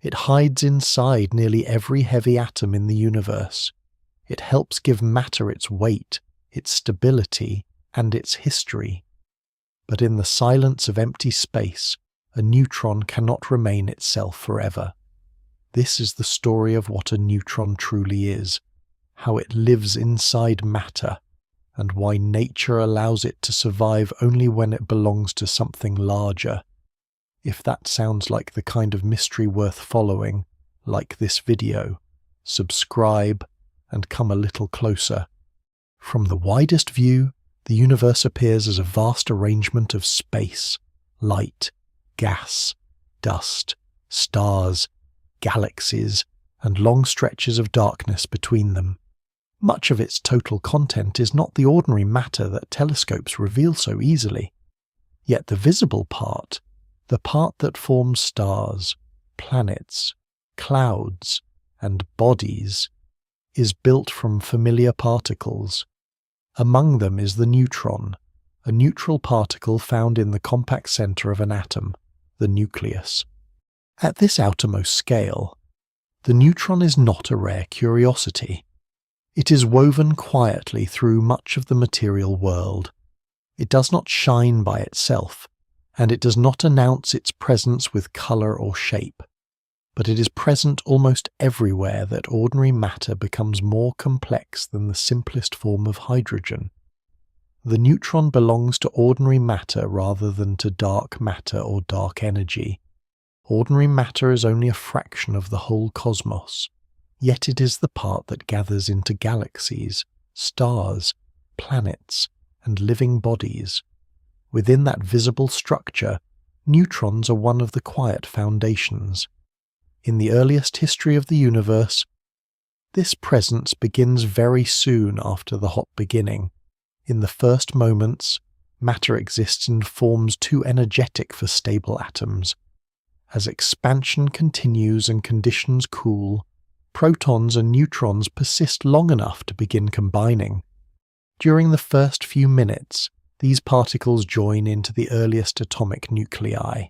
It hides inside nearly every heavy atom in the universe. It helps give matter its weight, its stability, and its history. But in the silence of empty space, a neutron cannot remain itself forever. This is the story of what a neutron truly is, how it lives inside matter, and why nature allows it to survive only when it belongs to something larger. If that sounds like the kind of mystery worth following, like this video, subscribe and come a little closer. From the widest view, the universe appears as a vast arrangement of space, light, gas, dust, stars, galaxies, and long stretches of darkness between them. Much of its total content is not the ordinary matter that telescopes reveal so easily. Yet the visible part, the part that forms stars, planets, clouds, and bodies, is built from familiar particles. Among them is the neutron, a neutral particle found in the compact center of an atom, the nucleus. At this outermost scale, the neutron is not a rare curiosity. It is woven quietly through much of the material world. It does not shine by itself, and it does not announce its presence with color or shape, but it is present almost everywhere that ordinary matter becomes more complex than the simplest form of hydrogen. The neutron belongs to ordinary matter rather than to dark matter or dark energy. Ordinary matter is only a fraction of the whole cosmos, yet it is the part that gathers into galaxies, stars, planets, and living bodies. Within that visible structure, neutrons are one of the quiet foundations. In the earliest history of the universe, this presence begins very soon after the hot beginning. In the first moments, matter exists in forms too energetic for stable atoms. As expansion continues and conditions cool, protons and neutrons persist long enough to begin combining. During the first few minutes, these particles join into the earliest atomic nuclei.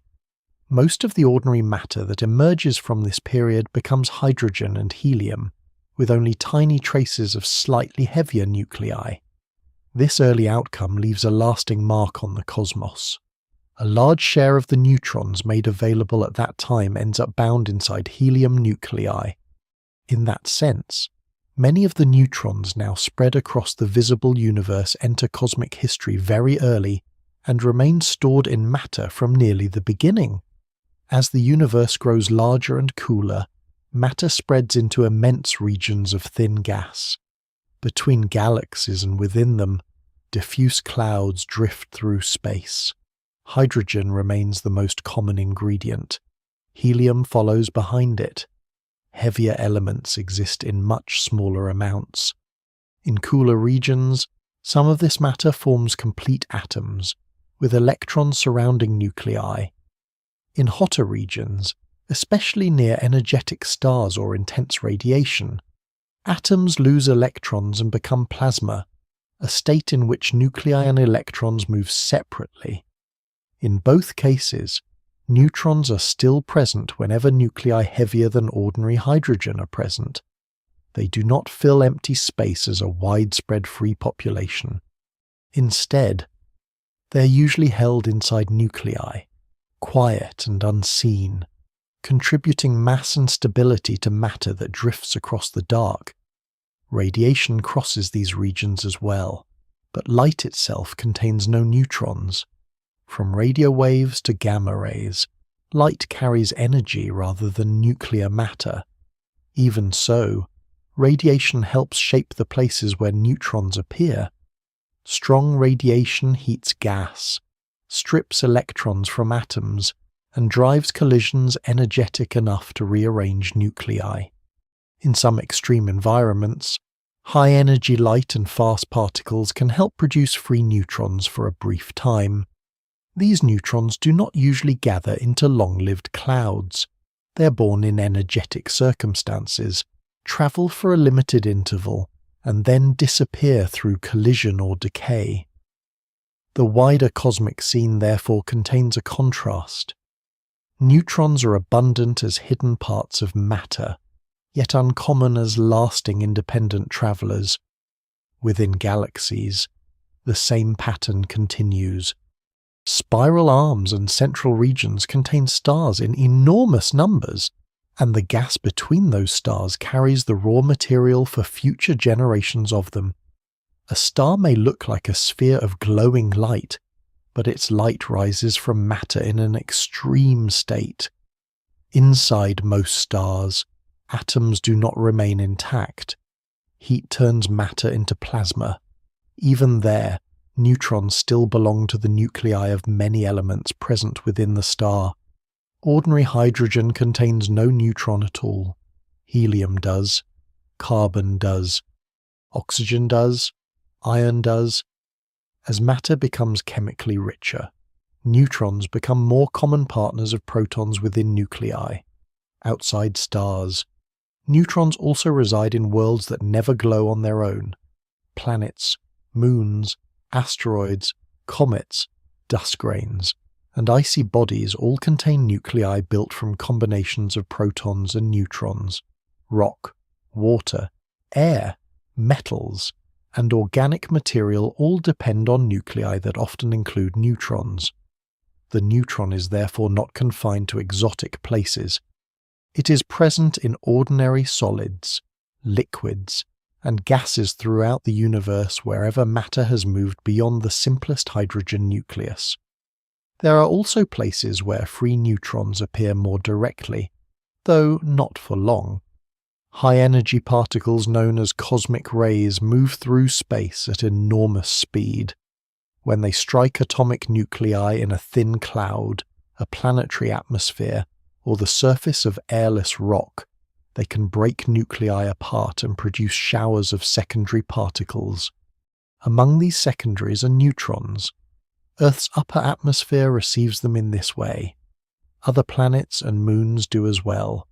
Most of the ordinary matter that emerges from this period becomes hydrogen and helium, with only tiny traces of slightly heavier nuclei. This early outcome leaves a lasting mark on the cosmos. A large share of the neutrons made available at that time ends up bound inside helium nuclei. In that sense, many of the neutrons now spread across the visible universe enter cosmic history very early and remain stored in matter from nearly the beginning. As the universe grows larger and cooler, matter spreads into immense regions of thin gas. Between galaxies and within them, diffuse clouds drift through space. Hydrogen remains the most common ingredient. Helium follows behind it. Heavier elements exist in much smaller amounts. In cooler regions, some of this matter forms complete atoms, with electrons surrounding nuclei. In hotter regions, especially near energetic stars or intense radiation, atoms lose electrons and become plasma, a state in which nuclei and electrons move separately. In both cases, neutrons are still present whenever nuclei heavier than ordinary hydrogen are present. They do not fill empty space as a widespread free population. Instead, they are usually held inside nuclei, quiet and unseen, contributing mass and stability to matter that drifts across the dark. Radiation crosses these regions as well, but light itself contains no neutrons. From radio waves to gamma rays, light carries energy rather than nuclear matter. Even so, radiation helps shape the places where neutrons appear. Strong radiation heats gas, strips electrons from atoms, and drives collisions energetic enough to rearrange nuclei. In some extreme environments, high-energy light and fast particles can help produce free neutrons for a brief time. These neutrons do not usually gather into long-lived clouds. They are born in energetic circumstances, travel for a limited interval, and then disappear through collision or decay. The wider cosmic scene therefore contains a contrast. Neutrons are abundant as hidden parts of matter, yet uncommon as lasting independent travellers. Within galaxies, the same pattern continues. Spiral arms and central regions contain stars in enormous numbers, and the gas between those stars carries the raw material for future generations of them. A star may look like a sphere of glowing light, but its light rises from matter in an extreme state. Inside most stars, atoms do not remain intact. Heat turns matter into plasma. Even there, neutrons still belong to the nuclei of many elements present within the star. Ordinary hydrogen contains no neutron at all. Helium does. Carbon does. Oxygen does. Iron does. As matter becomes chemically richer, neutrons become more common partners of protons within nuclei. Outside stars, neutrons also reside in worlds that never glow on their own. Planets, moons, asteroids, comets, dust grains, and icy bodies all contain nuclei built from combinations of protons and neutrons. Rock, water, air, metals, and organic material all depend on nuclei that often include neutrons. The neutron is therefore not confined to exotic places. It is present in ordinary solids, liquids, and gases throughout the universe wherever matter has moved beyond the simplest hydrogen nucleus. There are also places where free neutrons appear more directly, though not for long. High-energy particles known as cosmic rays move through space at enormous speed. When they strike atomic nuclei in a thin cloud, a planetary atmosphere, or the surface of airless rock, they can break nuclei apart and produce showers of secondary particles. Among these secondaries are neutrons. Earth's upper atmosphere receives them in this way. Other planets and moons do as well.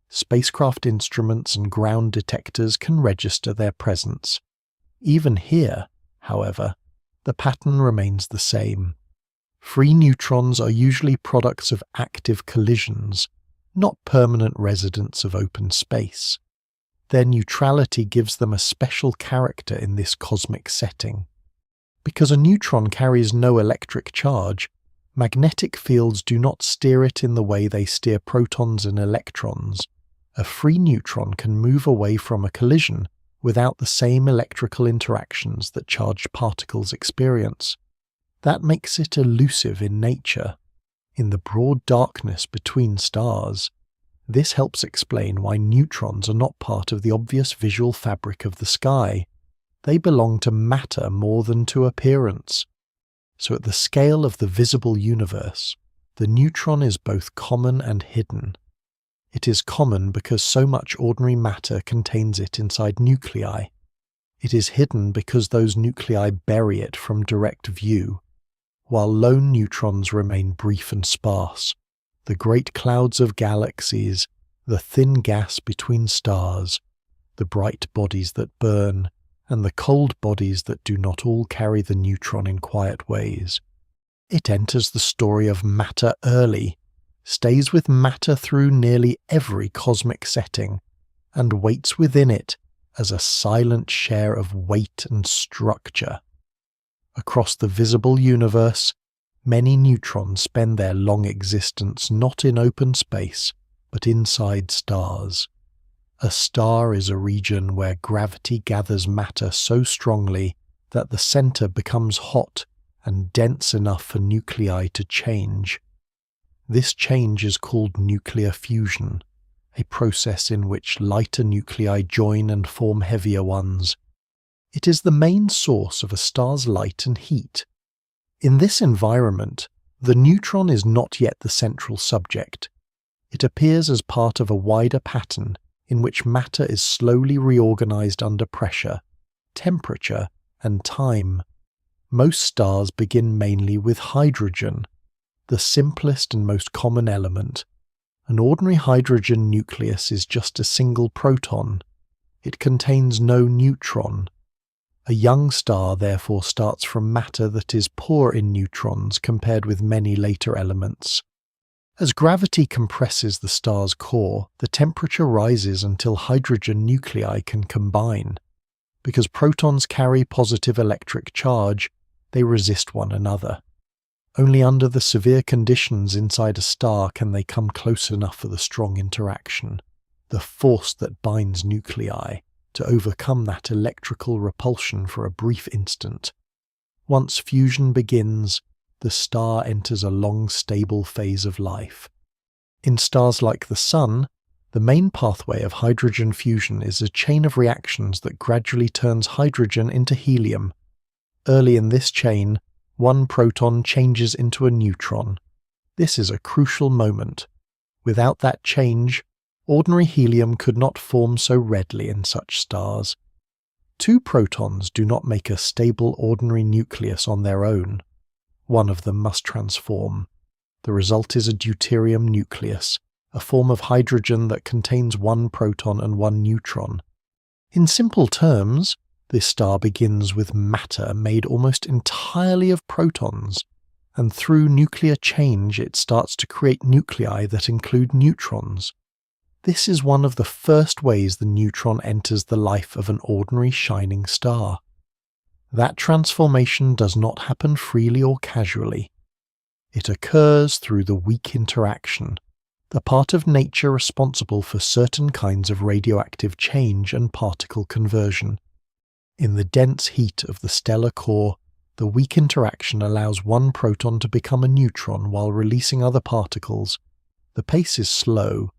Spacecraft instruments and ground detectors can register their presence. Even here, however, the pattern remains the same. Free neutrons are usually products of active collisions, not permanent residents of open space. Their neutrality gives them a special character in this cosmic setting. Because a neutron carries no electric charge, magnetic fields do not steer it in the way they steer protons and electrons. A free neutron can move away from a collision without the same electrical interactions that charged particles experience. That makes it elusive in nature. In the broad darkness between stars, this helps explain why neutrons are not part of the obvious visual fabric of the sky. They belong to matter more than to appearance. So at the scale of the visible universe, the neutron is both common and hidden. It is common because so much ordinary matter contains it inside nuclei. It is hidden because those nuclei bury it from direct view, while lone neutrons remain brief and sparse. The great clouds of galaxies, the thin gas between stars, the bright bodies that burn, and the cold bodies that do not all carry the neutron in quiet ways. It enters the story of matter early, stays with matter through nearly every cosmic setting, and waits within it as a silent share of weight and structure. Across the visible universe, many neutrons spend their long existence not in open space, but inside stars. A star is a region where gravity gathers matter so strongly that the center becomes hot and dense enough for nuclei to change. This change is called nuclear fusion, a process in which lighter nuclei join and form heavier ones. It is the main source of a star's light and heat. In this environment, the neutron is not yet the central subject. It appears as part of a wider pattern in which matter is slowly reorganized under pressure, temperature, and time. Most stars begin mainly with hydrogen, the simplest and most common element. An ordinary hydrogen nucleus is just a single proton. It contains no neutron. A young star therefore starts from matter that is poor in neutrons compared with many later elements. As gravity compresses the star's core, the temperature rises until hydrogen nuclei can combine. Because protons carry positive electric charge, they resist one another. Only under the severe conditions inside a star can they come close enough for the strong interaction, the force that binds nuclei, to overcome that electrical repulsion for a brief instant. Once fusion begins, the star enters a long, stable phase of life. In stars like the Sun, the main pathway of hydrogen fusion is a chain of reactions that gradually turns hydrogen into helium. Early in this chain, one proton changes into a neutron. This is a crucial moment. Without that change, ordinary helium could not form so readily in such stars. Two protons do not make a stable ordinary nucleus on their own. One of them must transform. The result is a deuterium nucleus, a form of hydrogen that contains one proton and one neutron. In simple terms, this star begins with matter made almost entirely of protons, and through nuclear change it starts to create nuclei that include neutrons. This is one of the first ways the neutron enters the life of an ordinary shining star. That transformation does not happen freely or casually. It occurs through the weak interaction, the part of nature responsible for certain kinds of radioactive change and particle conversion. In the dense heat of the stellar core, the weak interaction allows one proton to become a neutron while releasing other particles. The pace is slow.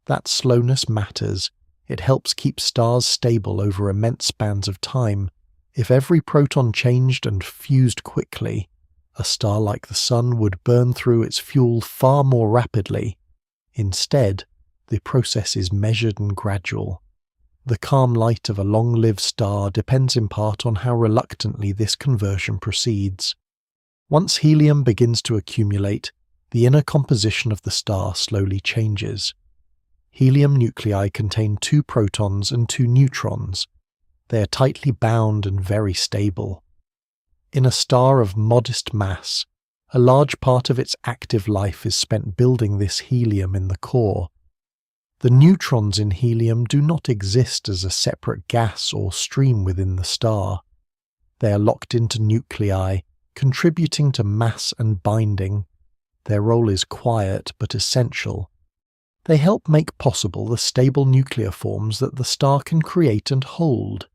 That slowness matters. It helps keep stars stable over immense spans of time. If every proton changed and fused quickly, a star like the Sun would burn through its fuel far more rapidly. Instead, the process is measured and gradual. The calm light of a long-lived star depends in part on how reluctantly this conversion proceeds. Once helium begins to accumulate, the inner composition of the star slowly changes. Helium nuclei contain two protons and two neutrons. They are tightly bound and very stable. In a star of modest mass, a large part of its active life is spent building this helium in the core. The neutrons in helium do not exist as a separate gas or stream within the star. They are locked into nuclei, contributing to mass and binding. Their role is quiet but essential. They help make possible the stable nuclear forms that the star can create and hold.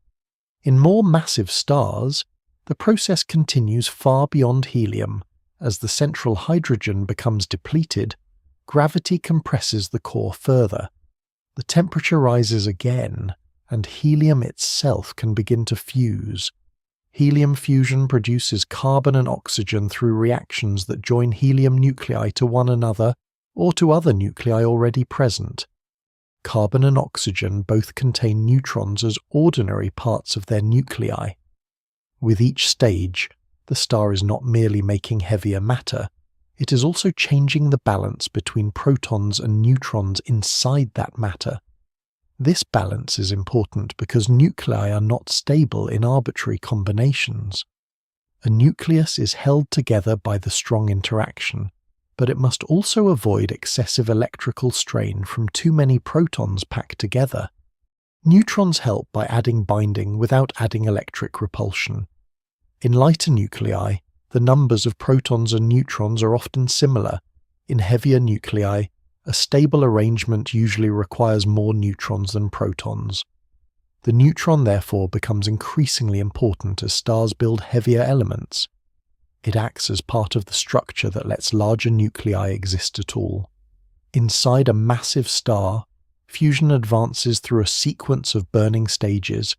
In more massive stars, the process continues far beyond helium. As the central hydrogen becomes depleted, gravity compresses the core further. The temperature rises again, and helium itself can begin to fuse. Helium fusion produces carbon and oxygen through reactions that join helium nuclei to one another or to other nuclei already present. Carbon and oxygen both contain neutrons as ordinary parts of their nuclei. With each stage, the star is not merely making heavier matter, it is also changing the balance between protons and neutrons inside that matter. This balance is important because nuclei are not stable in arbitrary combinations. A nucleus is held together by the strong interaction, but it must also avoid excessive electrical strain from too many protons packed together. Neutrons help by adding binding without adding electric repulsion. In lighter nuclei, the numbers of protons and neutrons are often similar. In heavier nuclei, a stable arrangement usually requires more neutrons than protons. The neutron therefore becomes increasingly important as stars build heavier elements. It acts as part of the structure that lets larger nuclei exist at all. Inside a massive star, fusion advances through a sequence of burning stages.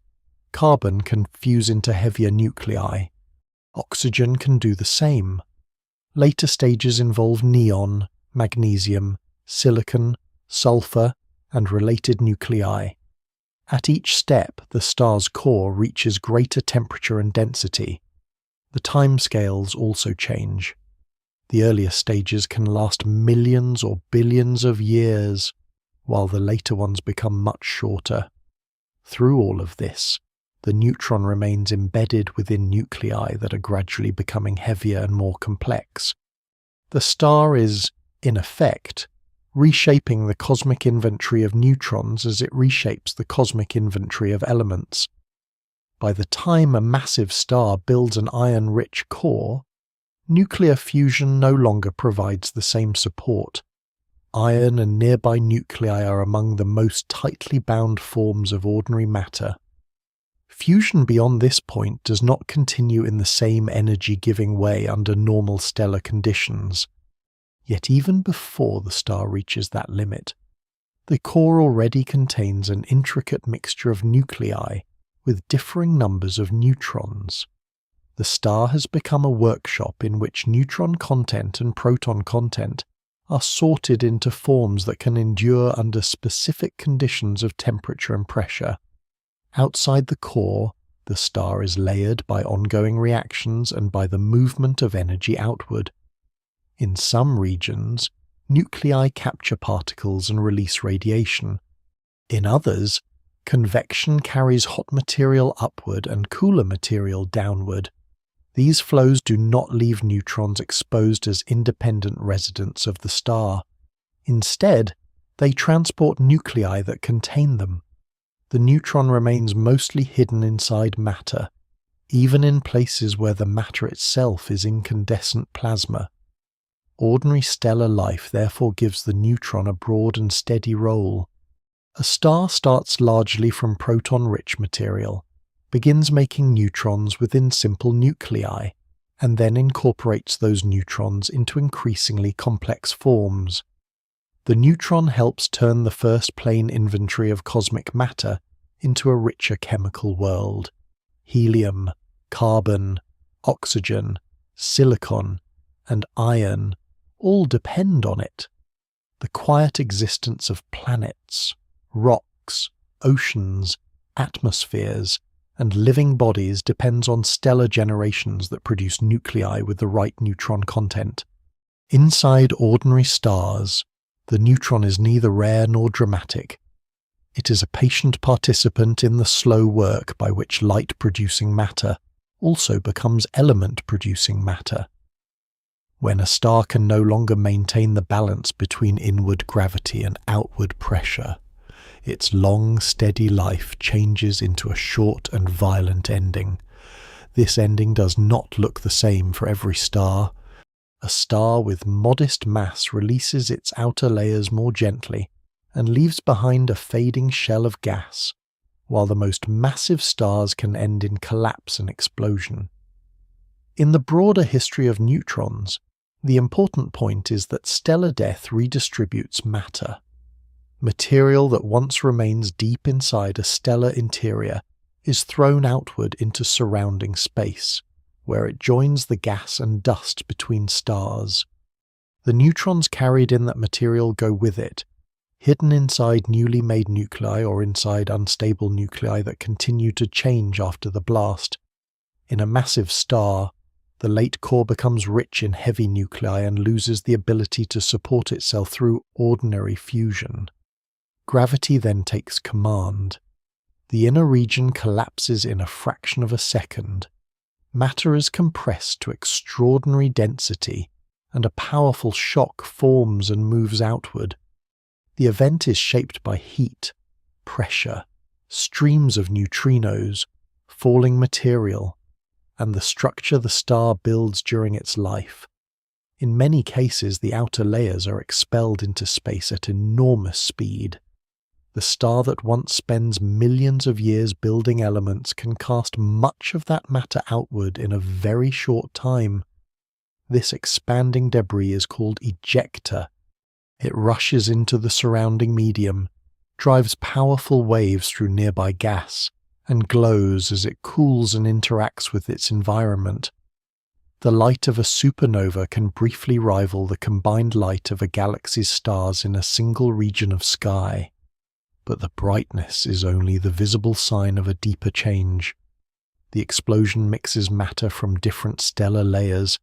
Carbon can fuse into heavier nuclei. Oxygen can do the same. Later stages involve neon, magnesium, silicon, sulfur, and related nuclei. At each step, the star's core reaches greater temperature and density. The timescales also change. The earlier stages can last millions or billions of years, while the later ones become much shorter. Through all of this, the neutron remains embedded within nuclei that are gradually becoming heavier and more complex. The star is in effect, reshaping the cosmic inventory of neutrons as it reshapes the cosmic inventory of elements. By the time a massive star builds an iron-rich core, nuclear fusion no longer provides the same support. Iron and nearby nuclei are among the most tightly bound forms of ordinary matter. Fusion beyond this point does not continue in the same energy-giving way under normal stellar conditions. Yet even before the star reaches that limit, the core already contains an intricate mixture of nuclei with differing numbers of neutrons. The star has become a workshop in which neutron content and proton content are sorted into forms that can endure under specific conditions of temperature and pressure. Outside the core, the star is layered by ongoing reactions and by the movement of energy outward. In some regions, nuclei capture particles and release radiation. In others, convection carries hot material upward and cooler material downward. These flows do not leave neutrons exposed as independent residents of the star. Instead, they transport nuclei that contain them. The neutron remains mostly hidden inside matter, even in places where the matter itself is incandescent plasma. Ordinary stellar life therefore gives the neutron a broad and steady role. A star starts largely from proton-rich material, begins making neutrons within simple nuclei, and then incorporates those neutrons into increasingly complex forms. The neutron helps turn the first plane inventory of cosmic matter into a richer chemical world. Helium, carbon, oxygen, silicon, and iron all depend on it. The quiet existence of planets, rocks, oceans, atmospheres, and living bodies depends on stellar generations that produce nuclei with the right neutron content. Inside ordinary stars, the neutron is neither rare nor dramatic. It is a patient participant in the slow work by which light-producing matter also becomes element-producing matter. When a star can no longer maintain the balance between inward gravity and outward pressure, its long, steady life changes into a short and violent ending. This ending does not look the same for every star. A star with modest mass releases its outer layers more gently and leaves behind a fading shell of gas, while the most massive stars can end in collapse and explosion. In the broader history of neutrons, the important point is that stellar death redistributes matter. Material that once remains deep inside a stellar interior is thrown outward into surrounding space, where it joins the gas and dust between stars. The neutrons carried in that material go with it, hidden inside newly made nuclei or inside unstable nuclei that continue to change after the blast. In a massive star, the late core becomes rich in heavy nuclei and loses the ability to support itself through ordinary fusion. Gravity then takes command. The inner region collapses in a fraction of a second. Matter is compressed to extraordinary density, and a powerful shock forms and moves outward. The event is shaped by heat, pressure, streams of neutrinos, falling material, and the structure the star builds during its life. In many cases, the outer layers are expelled into space at enormous speed. The star that once spends millions of years building elements can cast much of that matter outward in a very short time. This expanding debris is called ejecta. It rushes into the surrounding medium, drives powerful waves through nearby gas, and glows as it cools and interacts with its environment. The light of a supernova can briefly rival the combined light of a galaxy's stars in a single region of sky. But the brightness is only the visible sign of a deeper change. The explosion mixes matter from different stellar layers,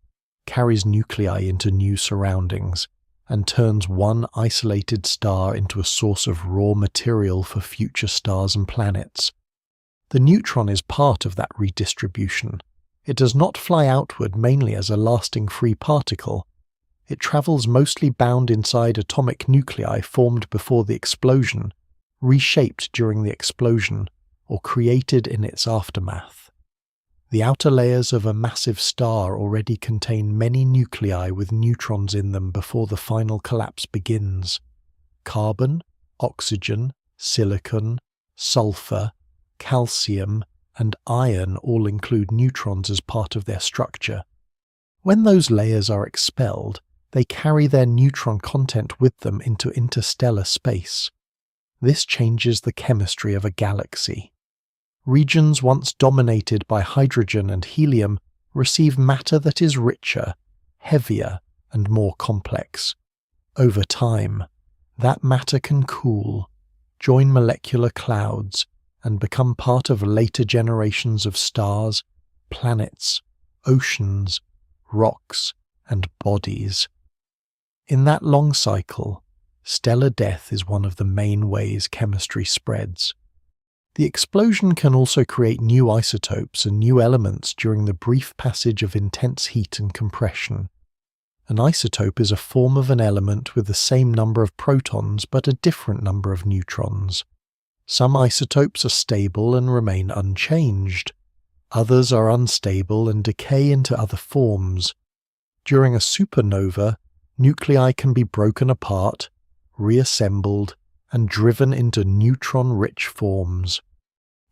carries nuclei into new surroundings, and turns one isolated star into a source of raw material for future stars and planets. The neutron is part of that redistribution. It does not fly outward mainly as a lasting free particle. It travels mostly bound inside atomic nuclei formed before the explosion, reshaped during the explosion, or created in its aftermath. The outer layers of a massive star already contain many nuclei with neutrons in them before the final collapse begins. Carbon, oxygen, silicon, sulfur, calcium, and iron all include neutrons as part of their structure. When those layers are expelled, they carry their neutron content with them into interstellar space. This changes the chemistry of a galaxy. Regions once dominated by hydrogen and helium receive matter that is richer, heavier, and more complex. Over time, that matter can cool, join molecular clouds, and become part of later generations of stars, planets, oceans, rocks, and bodies. In that long cycle, stellar death is one of the main ways chemistry spreads. The explosion can also create new isotopes and new elements during the brief passage of intense heat and compression. An isotope is a form of an element with the same number of protons but a different number of neutrons. Some isotopes are stable and remain unchanged. Others are unstable and decay into other forms. During a supernova, nuclei can be broken apart, reassembled, and driven into neutron-rich forms.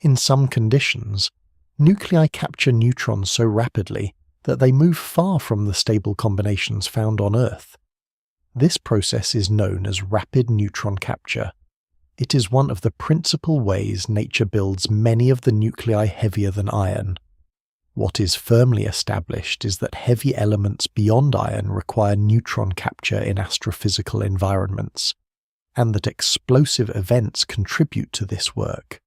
In some conditions, nuclei capture neutrons so rapidly that they move far from the stable combinations found on Earth. This process is known as rapid neutron capture. It is one of the principal ways nature builds many of the nuclei heavier than iron. What is firmly established is that heavy elements beyond iron require neutron capture in astrophysical environments, and that explosive events contribute to this work.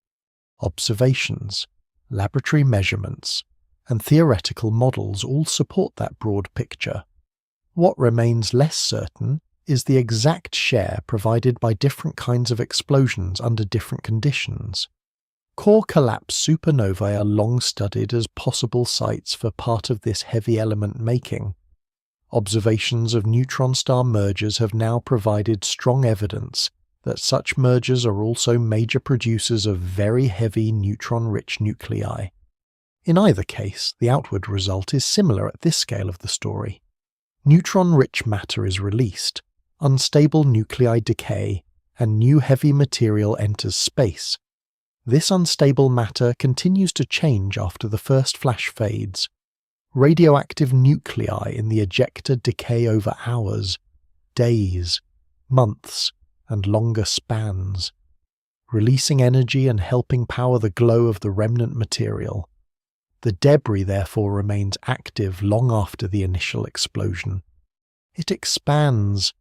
Observations, laboratory measurements, and theoretical models all support that broad picture. What remains less certain is the exact share provided by different kinds of explosions under different conditions. Core collapse supernovae are long studied as possible sites for part of this heavy element making. Observations of neutron star mergers have now provided strong evidence that such mergers are also major producers of very heavy neutron-rich nuclei. In either case, the outward result is similar at this scale of the story. Neutron-rich matter is released, unstable nuclei decay, and new heavy material enters space. This unstable matter continues to change after the first flash fades. Radioactive nuclei in the ejector decay over hours, days, months, and longer spans, releasing energy and helping power the glow of the remnant material. The debris therefore remains active long after the initial explosion. It expands,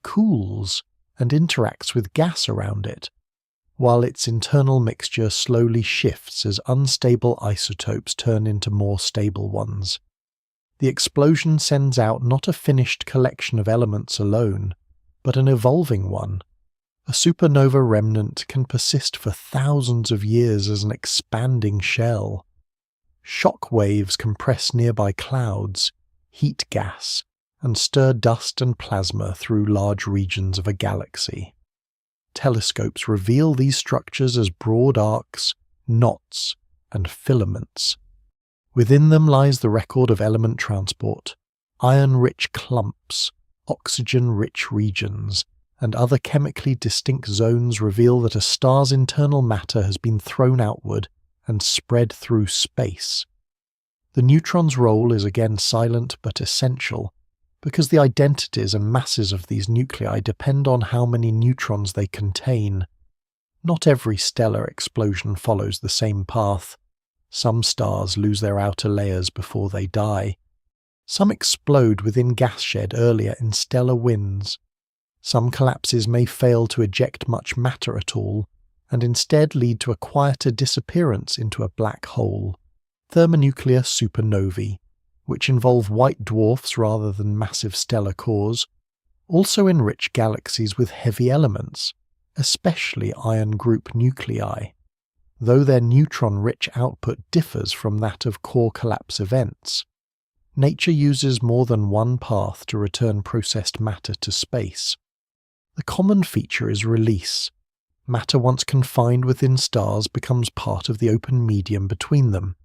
cools, and interacts with gas around it, while its internal mixture slowly shifts as unstable isotopes turn into more stable ones. The explosion sends out not a finished collection of elements alone, but an evolving one. A supernova remnant can persist for thousands of years as an expanding shell. Shock waves compress nearby clouds, heat gas, and stir dust and plasma through large regions of a galaxy. Telescopes reveal these structures as broad arcs, knots, and filaments. Within them lies the record of element transport, iron-rich clumps, oxygen-rich regions, and other chemically distinct zones reveal that a star's internal matter has been thrown outward and spread through space. The neutron's role is again silent but essential, because the identities and masses of these nuclei depend on how many neutrons they contain. Not every stellar explosion follows the same path. Some stars lose their outer layers before they die. Some explode within gas shed earlier in stellar winds. Some collapses may fail to eject much matter at all, and instead lead to a quieter disappearance into a black hole. Thermonuclear supernovae, which involve white dwarfs rather than massive stellar cores, also enrich galaxies with heavy elements, especially iron group nuclei, though their neutron-rich output differs from that of core collapse events. nature uses more than one path to return processed matter to space. The common feature is release. Matter once confined within stars becomes part of the open medium between them.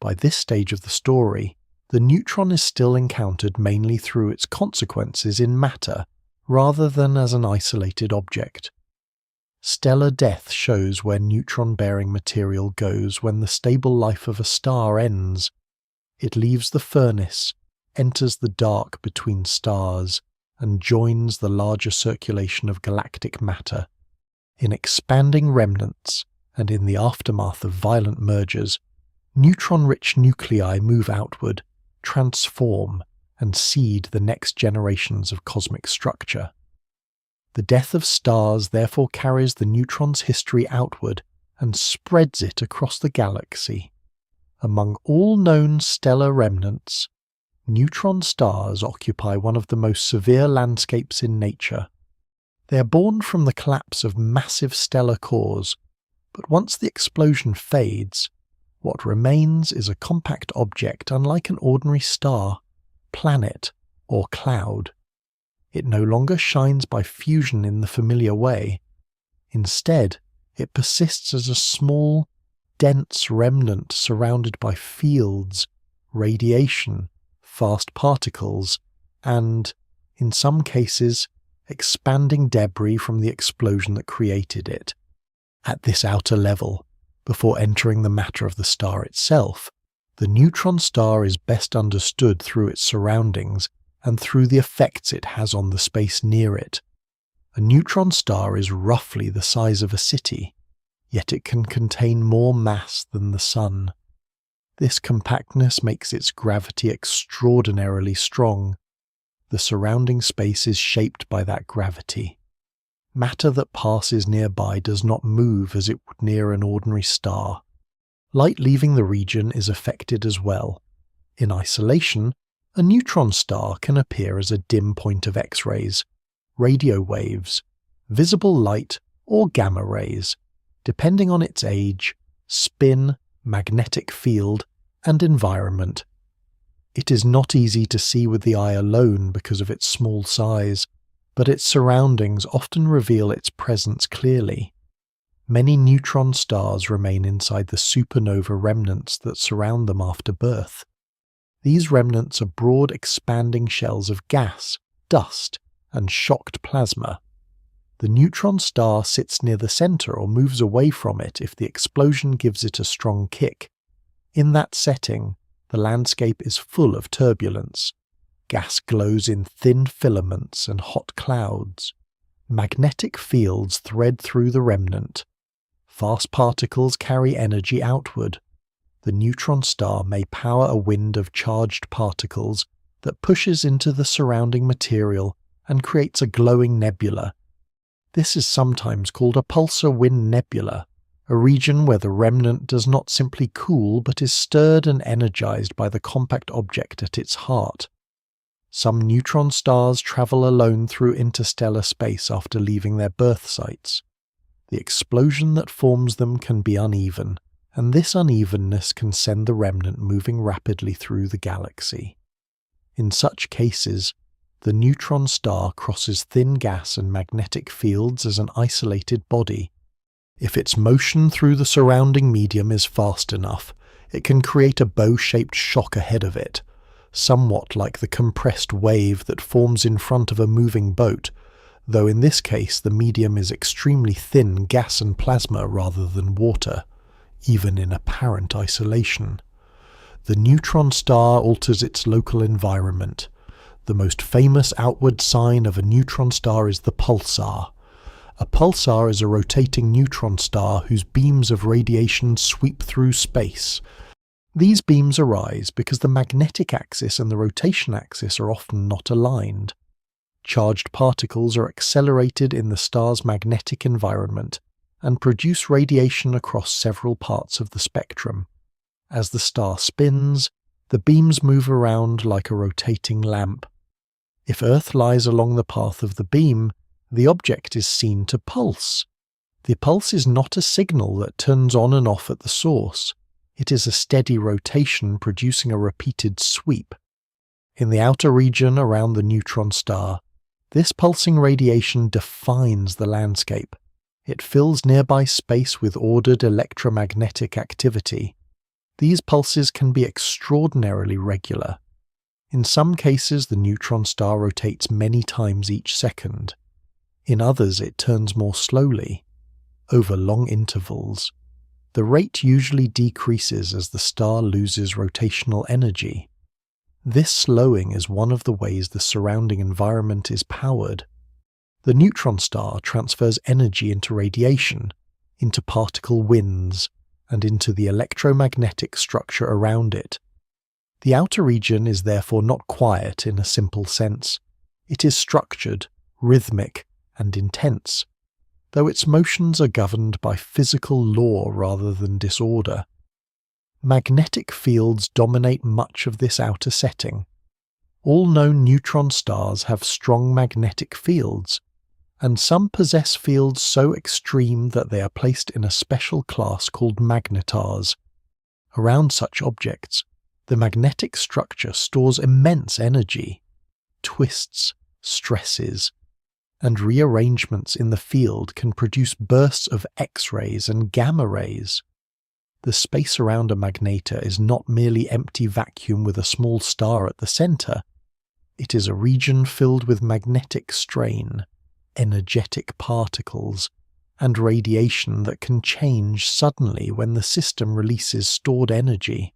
By this stage of the story, the neutron is still encountered mainly through its consequences in matter, rather than as an isolated object. Stellar death shows where neutron-bearing material goes when the stable life of a star ends. It leaves the furnace, enters the dark between stars, and joins the larger circulation of galactic matter. In expanding remnants, and in the aftermath of violent mergers, neutron-rich nuclei move outward, transform, and seed the next generations of cosmic structure. The death of stars therefore carries the neutron's history outward and spreads it across the galaxy. Among all known stellar remnants, neutron stars occupy one of the most severe landscapes in nature. They are born from the collapse of massive stellar cores, but once the explosion fades, what remains is a compact object unlike an ordinary star, planet, or cloud. It no longer shines by fusion in the familiar way. Instead, it persists as a small, dense remnant surrounded by fields, radiation, fast particles, and, in some cases, expanding debris from the explosion that created it. At this outer level, before entering the matter of the star itself, the neutron star is best understood through its surroundings and through the effects it has on the space near it. A neutron star is roughly the size of a city, yet it can contain more mass than the Sun. This compactness makes its gravity extraordinarily strong. The surrounding space is shaped by that gravity. Matter that passes nearby does not move as it would near an ordinary star. Light leaving the region is affected as well. In isolation, a neutron star can appear as a dim point of X-rays, radio waves, visible light, or gamma rays, depending on its age, spin, magnetic field, and environment. It is not easy to see with the eye alone because of its small size, but its surroundings often reveal its presence clearly. Many neutron stars remain inside the supernova remnants that surround them after birth. These remnants are broad expanding shells of gas, dust, and shocked plasma. The neutron star sits near the center or moves away from it if the explosion gives it a strong kick. In that setting, the landscape is full of turbulence. Gas glows in thin filaments and hot clouds. Magnetic fields thread through the remnant. Fast particles carry energy outward. The neutron star may power a wind of charged particles that pushes into the surrounding material and creates a glowing nebula. This is sometimes called a pulsar wind nebula, a region where the remnant does not simply cool but is stirred and energized by the compact object at its heart. Some neutron stars travel alone through interstellar space after leaving their birth sites. The explosion that forms them can be uneven, and this unevenness can send the remnant moving rapidly through the galaxy. In such cases, the neutron star crosses thin gas and magnetic fields as an isolated body. If its motion through the surrounding medium is fast enough, it can create a bow-shaped shock ahead of it, somewhat like the compressed wave that forms in front of a moving boat, though in this case the medium is extremely thin gas and plasma rather than water, even in apparent isolation. The neutron star alters its local environment. The most famous outward sign of a neutron star is the pulsar. A pulsar is a rotating neutron star whose beams of radiation sweep through space. These beams arise because the magnetic axis and the rotation axis are often not aligned. Charged particles are accelerated in the star's magnetic environment and produce radiation across several parts of the spectrum. As the star spins, the beams move around like a rotating lamp. If Earth lies along the path of the beam, the object is seen to pulse. The pulse is not a signal that turns on and off at the source. It is a steady rotation producing a repeated sweep, In the outer region around the neutron star, this pulsing radiation defines the landscape. It fills nearby space with ordered electromagnetic activity. These pulses can be extraordinarily regular. In some cases, the neutron star rotates many times each second. In others, it turns more slowly, over long intervals. The rate usually decreases as the star loses rotational energy. This slowing is one of the ways the surrounding environment is powered. The neutron star transfers energy into radiation, into particle winds, and into the electromagnetic structure around it. The outer region is therefore not quiet in a simple sense. It is structured, rhythmic, and intense, though its motions are governed by physical law rather than disorder. Magnetic fields dominate much of this outer setting. All known neutron stars have strong magnetic fields, and some possess fields so extreme that they are placed in a special class called magnetars. Around such objects, the magnetic structure stores immense energy. Twists, stresses, and rearrangements in the field can produce bursts of X-rays and gamma rays. The space around a magnetar is not merely empty vacuum with a small star at the center. It is a region filled with magnetic strain, energetic particles, and radiation that can change suddenly when the system releases stored energy.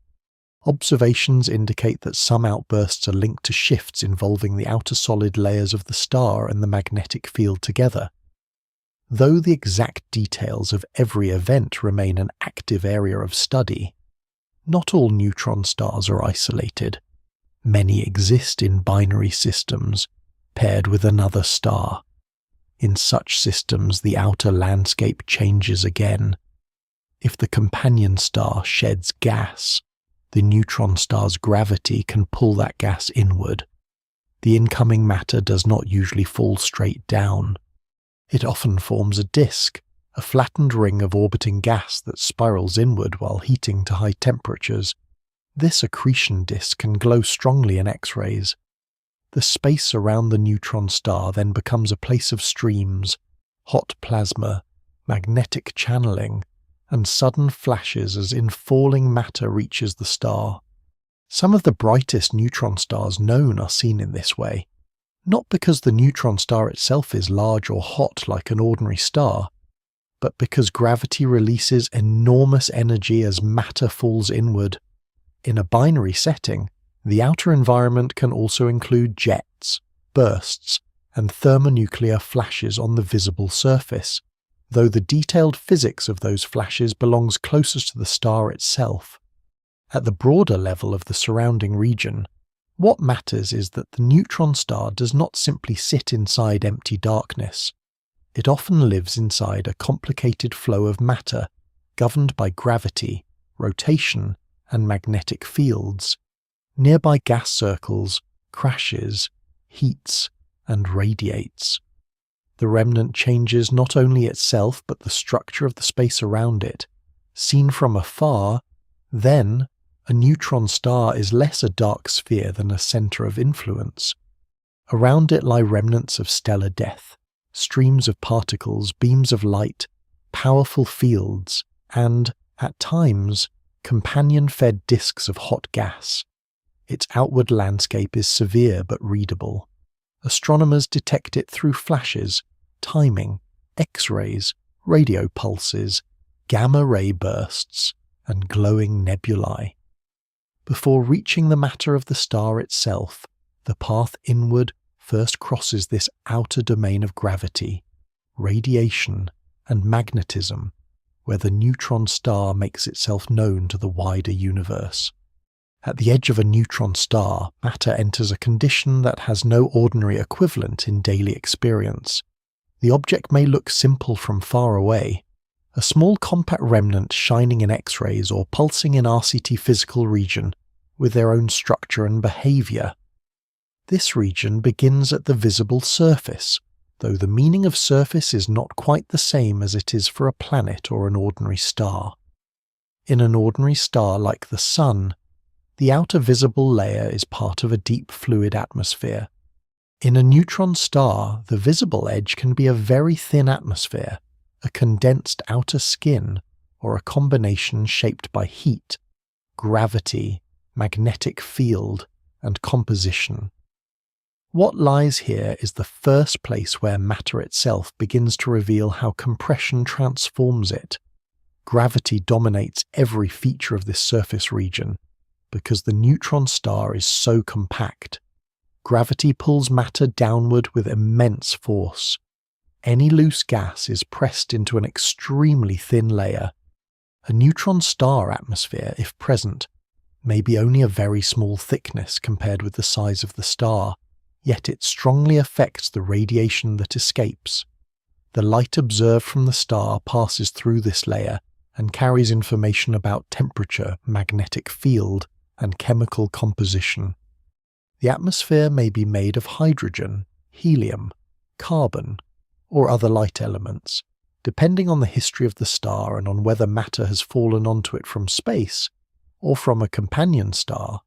Observations indicate that some outbursts are linked to shifts involving the outer solid layers of the star and the magnetic field together. Though the exact details of every event remain an active area of study, not all neutron stars are isolated. Many exist in binary systems, paired with another star. In such systems, the outer landscape changes again. If the companion star sheds gas, the neutron star's gravity can pull that gas inward. The incoming matter does not usually fall straight down. It often forms a disk, a flattened ring of orbiting gas that spirals inward while heating to high temperatures. This accretion disk can glow strongly in X-rays. The space around the neutron star then becomes a place of streams, hot plasma, magnetic channeling, and sudden flashes as infalling matter reaches the star. Some of the brightest neutron stars known are seen in this way, not because the neutron star itself is large or hot like an ordinary star, but because gravity releases enormous energy as matter falls inward. In a binary setting, the outer environment can also include jets, bursts, and thermonuclear flashes on the visible surface, though the detailed physics of those flashes belongs closest to the star itself. At the broader level of the surrounding region, what matters is that the neutron star does not simply sit inside empty darkness. It often lives inside a complicated flow of matter, governed by gravity, rotation, and magnetic fields. Nearby gas circles, crashes, heats, and radiates. The remnant changes not only itself but the structure of the space around it. Seen from afar, then, a neutron star is less a dark sphere than a center of influence. Around it lie remnants of stellar death, streams of particles, beams of light, powerful fields, and, at times, companion-fed disks of hot gas. Its outward landscape is severe but readable. Astronomers detect it through flashes, timing, X-rays, radio pulses, gamma-ray bursts, and glowing nebulae. Before reaching the matter of the star itself, the path inward first crosses this outer domain of gravity, radiation, and magnetism, where the neutron star makes itself known to the wider universe. At the edge of a neutron star, matter enters a condition that has no ordinary equivalent in daily experience. The object may look simple from far away, a small compact remnant shining in X-rays or pulsing in RCT physical region, with their own structure and behavior. This region begins at the visible surface, though the meaning of surface is not quite the same as it is for a planet or an ordinary star. In an ordinary star like the Sun, The outer visible layer is part of a deep fluid atmosphere. In a neutron star, the visible edge can be a very thin atmosphere, a condensed outer skin, or a combination shaped by heat, gravity, magnetic field, and composition. What lies here is the first place where matter itself begins to reveal how compression transforms it. Gravity dominates every feature of this surface region because the neutron star is so compact. Gravity pulls matter downward with immense force. Any loose gas is pressed into an extremely thin layer. A neutron star atmosphere, if present, may be only a very small thickness compared with the size of the star, yet it strongly affects the radiation that escapes. The light observed from the star passes through this layer and carries information about temperature, magnetic field, and chemical composition. The atmosphere may be made of hydrogen, helium, carbon, or other light elements, depending on the history of the star and on whether matter has fallen onto it from space or from a companion star.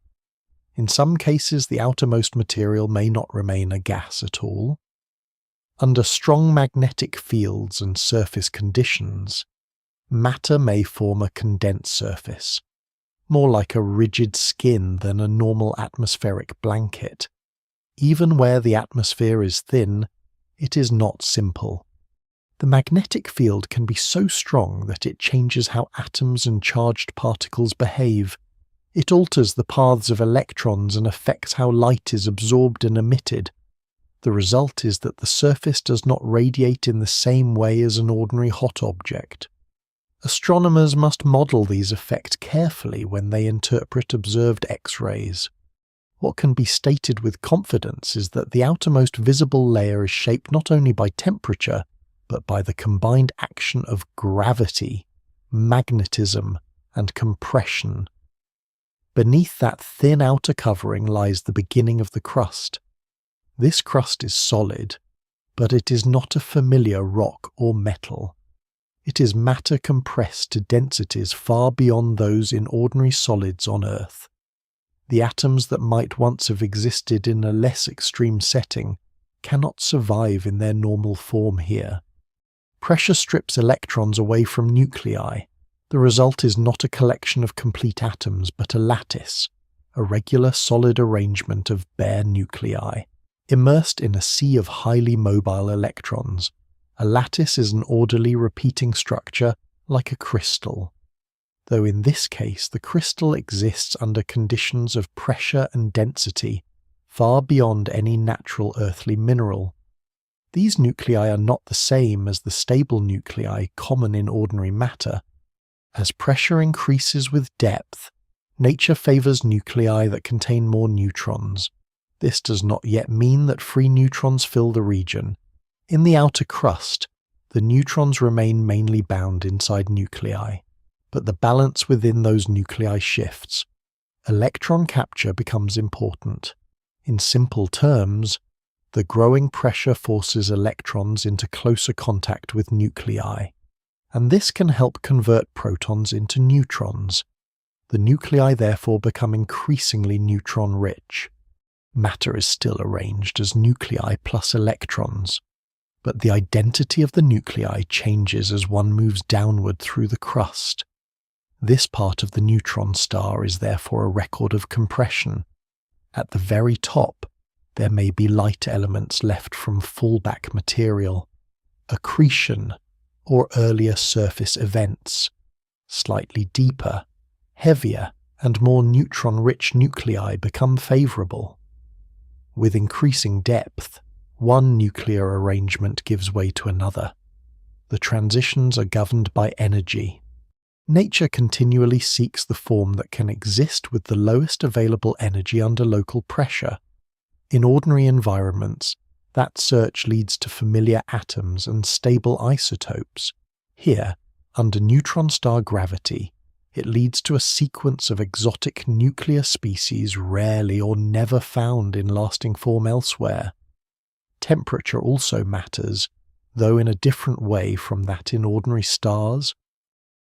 In some cases, the outermost material may not remain a gas at all. Under strong magnetic fields and surface conditions, matter may form a condensed surface, more like a rigid skin than a normal atmospheric blanket. Even where the atmosphere is thin, it is not simple. The magnetic field can be so strong that it changes how atoms and charged particles behave. It alters the paths of electrons and affects how light is absorbed and emitted. The result is that the surface does not radiate in the same way as an ordinary hot object. Astronomers must model these effects carefully when they interpret observed X-rays. What can be stated with confidence is that the outermost visible layer is shaped not only by temperature, but by the combined action of gravity, magnetism, and compression. Beneath that thin outer covering lies the beginning of the crust. This crust is solid, but it is not a familiar rock or metal. It is matter compressed to densities far beyond those in ordinary solids on Earth. The atoms that might once have existed in a less extreme setting cannot survive in their normal form here. Pressure strips electrons away from nuclei. The result is not a collection of complete atoms, but a lattice, a regular solid arrangement of bare nuclei. Immersed in a sea of highly mobile electrons, a lattice is an orderly repeating structure like a crystal. Though in this case the crystal exists under conditions of pressure and density far beyond any natural earthly mineral. These nuclei are not the same as the stable nuclei common in ordinary matter. As pressure increases with depth, nature favours nuclei that contain more neutrons. This does not yet mean that free neutrons fill the region. In the outer crust, the neutrons remain mainly bound inside nuclei, but the balance within those nuclei shifts. Electron capture becomes important. In simple terms, the growing pressure forces electrons into closer contact with nuclei, and this can help convert protons into neutrons. The nuclei therefore become increasingly neutron-rich. Matter is still arranged as nuclei plus electrons, but the identity of the nuclei changes as one moves downward through the crust. This part of the neutron star is therefore a record of compression. At the very top, there may be light elements left from fallback material, accretion, or earlier surface events. Slightly deeper, heavier, and more neutron-rich nuclei become favourable. With increasing depth, one nuclear arrangement gives way to another. The transitions are governed by energy. Nature continually seeks the form that can exist with the lowest available energy under local pressure. In ordinary environments, that search leads to familiar atoms and stable isotopes. Here, under neutron star gravity, it leads to a sequence of exotic nuclear species rarely or never found in lasting form elsewhere. Temperature also matters, though in a different way from that in ordinary stars.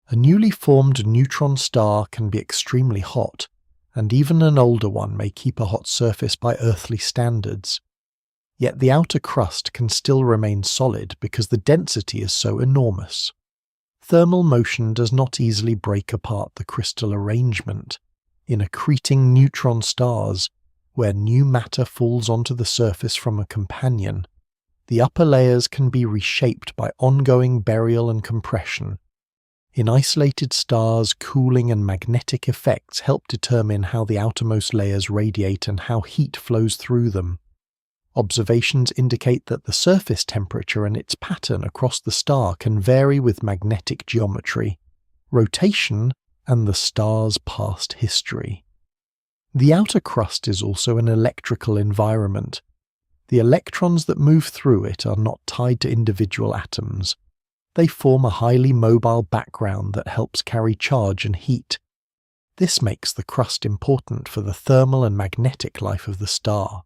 A newly formed neutron star can be extremely hot, and even an older one may keep a hot surface by earthly standards. Yet the outer crust can still remain solid because the density is so enormous. Thermal motion does not easily break apart the crystal arrangement. In accreting neutron stars, where new matter falls onto the surface from a companion, the upper layers can be reshaped by ongoing burial and compression. In isolated stars, cooling and magnetic effects help determine how the outermost layers radiate and how heat flows through them. Observations indicate that the surface temperature and its pattern across the star can vary with magnetic geometry, rotation, and the star's past history. The outer crust is also an electrical environment. The electrons that move through it are not tied to individual atoms. They form a highly mobile background that helps carry charge and heat. This makes the crust important for the thermal and magnetic life of the star.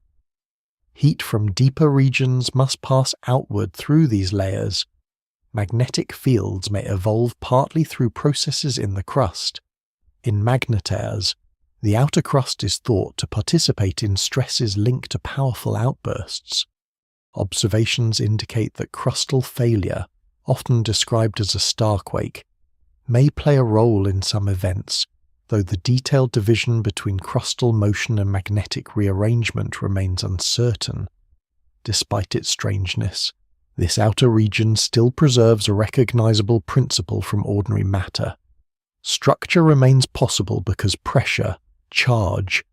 Heat from deeper regions must pass outward through these layers. Magnetic fields may evolve partly through processes in the crust. In magnetaires, the outer crust is thought to participate in stresses linked to powerful outbursts. Observations indicate that crustal failure, often described as a starquake, may play a role in some events, though the detailed division between crustal motion and magnetic rearrangement remains uncertain. Despite its strangeness, this outer region still preserves a recognizable principle from ordinary matter. Structure remains possible because pressure, charge,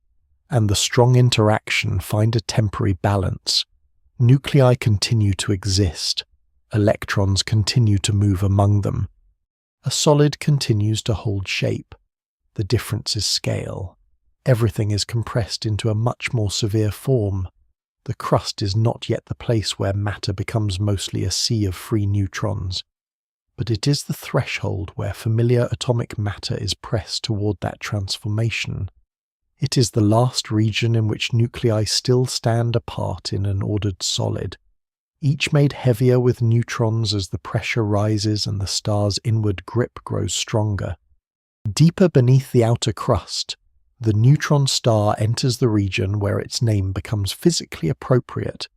and the strong interaction find a temporary balance. Nuclei continue to exist. Electrons continue to move among them. A solid continues to hold shape. The difference is scale. Everything is compressed into a much more severe form. The crust is not yet the place where matter becomes mostly a sea of free neutrons, but it is the threshold where familiar atomic matter is pressed toward that transformation. It is the last region in which nuclei still stand apart in an ordered solid, each made heavier with neutrons as the pressure rises and the star's inward grip grows stronger. Deeper beneath the outer crust, the neutron star enters the region where its name becomes physically appropriate.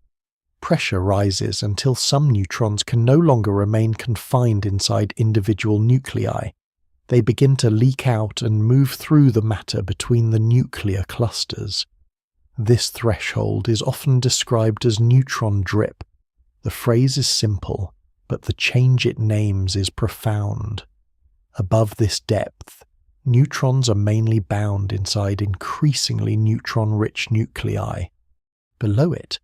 Pressure rises until some neutrons can no longer remain confined inside individual nuclei. They begin to leak out and move through the matter between the nuclear clusters. This threshold is often described as neutron drip. The phrase is simple, but the change it names is profound. Above this depth, neutrons are mainly bound inside increasingly neutron-rich nuclei. Below it,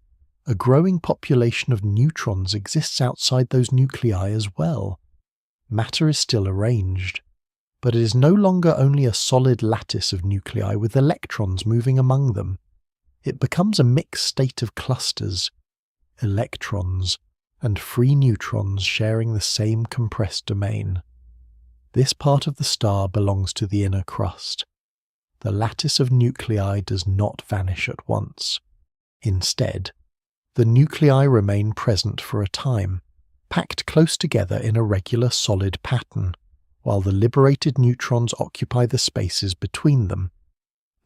a growing population of neutrons exists outside those nuclei as well. Matter is still arranged, but it is no longer only a solid lattice of nuclei with electrons moving among them. It becomes a mixed state of clusters, electrons, and free neutrons sharing the same compressed domain. This part of the star belongs to the inner crust. The lattice of nuclei does not vanish at once. Instead, the nuclei remain present for a time, packed close together in a regular solid pattern, while the liberated neutrons occupy the spaces between them.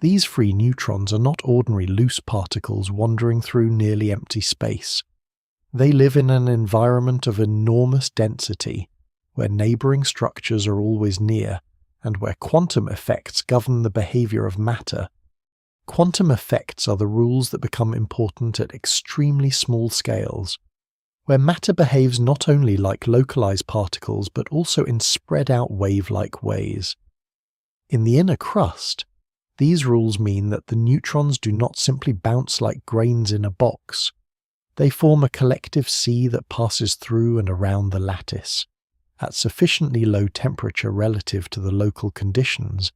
These free neutrons are not ordinary loose particles wandering through nearly empty space. They live in an environment of enormous density, where neighboring structures are always near, and where quantum effects govern the behavior of matter. Quantum effects are the rules that become important at extremely small scales, where matter behaves not only like localized particles but also in spread-out wave-like ways. In the inner crust, these rules mean that the neutrons do not simply bounce like grains in a box. They form a collective sea that passes through and around the lattice. At sufficiently low temperature relative to the local conditions,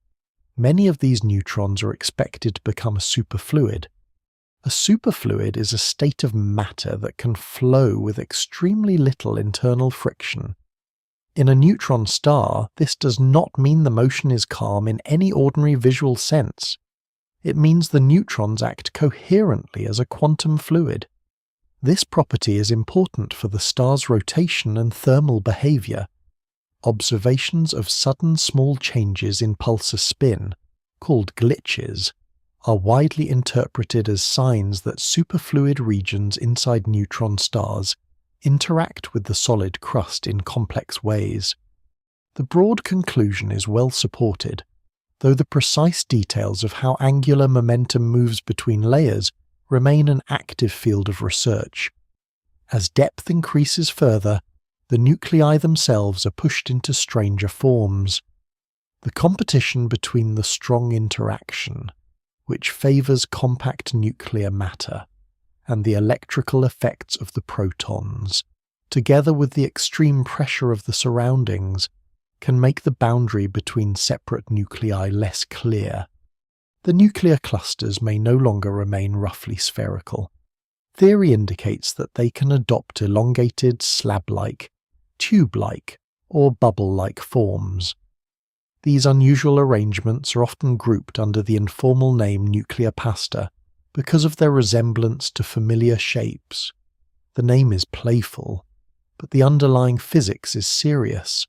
many of these neutrons are expected to become a superfluid. A superfluid is a state of matter that can flow with extremely little internal friction. In a neutron star, this does not mean the motion is calm in any ordinary visual sense. It means the neutrons act coherently as a quantum fluid. This property is important for the star's rotation and thermal behavior. Observations of sudden small changes in pulsar spin, called glitches, are widely interpreted as signs that superfluid regions inside neutron stars interact with the solid crust in complex ways. The broad conclusion is well supported, though the precise details of how angular momentum moves between layers remain an active field of research. As depth increases further, the nuclei themselves are pushed into stranger forms. The competition between the strong interaction, which favours compact nuclear matter, and the electrical effects of the protons, together with the extreme pressure of the surroundings, can make the boundary between separate nuclei less clear. The nuclear clusters may no longer remain roughly spherical. Theory indicates that they can adopt elongated, slab-like, tube-like, or bubble-like forms. These unusual arrangements are often grouped under the informal name nuclear pasta because of their resemblance to familiar shapes. The name is playful, but the underlying physics is serious.